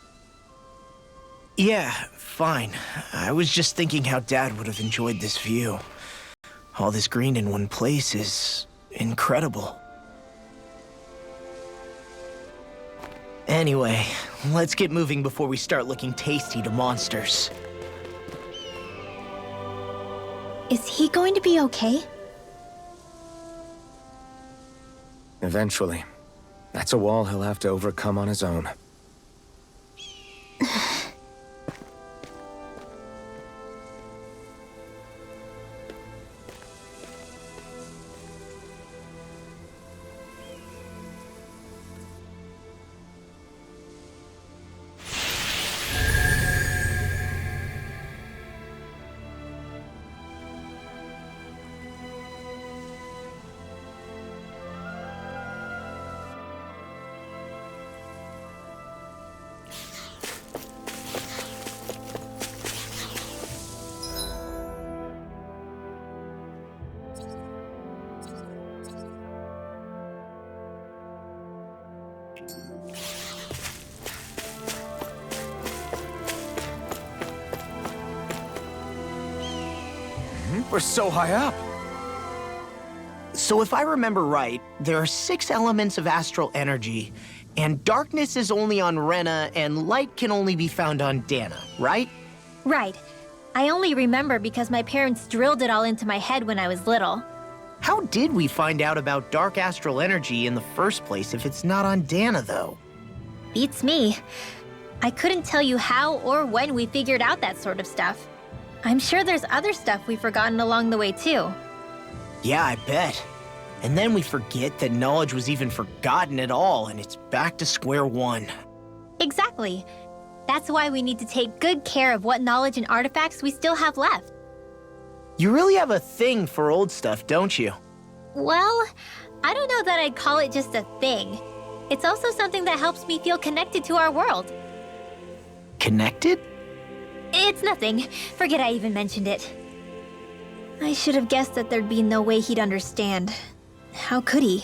Speaker 1: Yeah, fine. I was just thinking how Dad would have enjoyed this view. All this green in one place is incredible. Anyway, let's get moving before we start looking tasty to monsters.
Speaker 4: Is he going to be okay?
Speaker 2: Eventually. That's a wall he'll have to overcome on his own. We're so high up!
Speaker 1: So if I remember right, there are 6 elements of astral energy, and darkness is only on Rena, and light can only be found on Dana, right?
Speaker 4: Right. I only remember because my parents drilled it all into my head when I was little.
Speaker 1: How did we find out about dark astral energy in the first place if it's not on Dana, though?
Speaker 4: Beats me. I couldn't tell you how or when we figured out that sort of stuff. I'm sure there's other stuff we've forgotten along the way, too.
Speaker 1: Yeah, I bet. And then we forget that knowledge was even forgotten at all, and it's back to square one.
Speaker 4: Exactly. That's why we need to take good care of what knowledge and artifacts we still have left.
Speaker 1: You really have a thing for old stuff, don't you?
Speaker 4: Well, I don't know that I'd call it just a thing. It's also something that helps me feel connected to our world.
Speaker 1: Connected?
Speaker 4: It's nothing. Forget I even mentioned it. I should have guessed that there'd be no way he'd understand. How could he?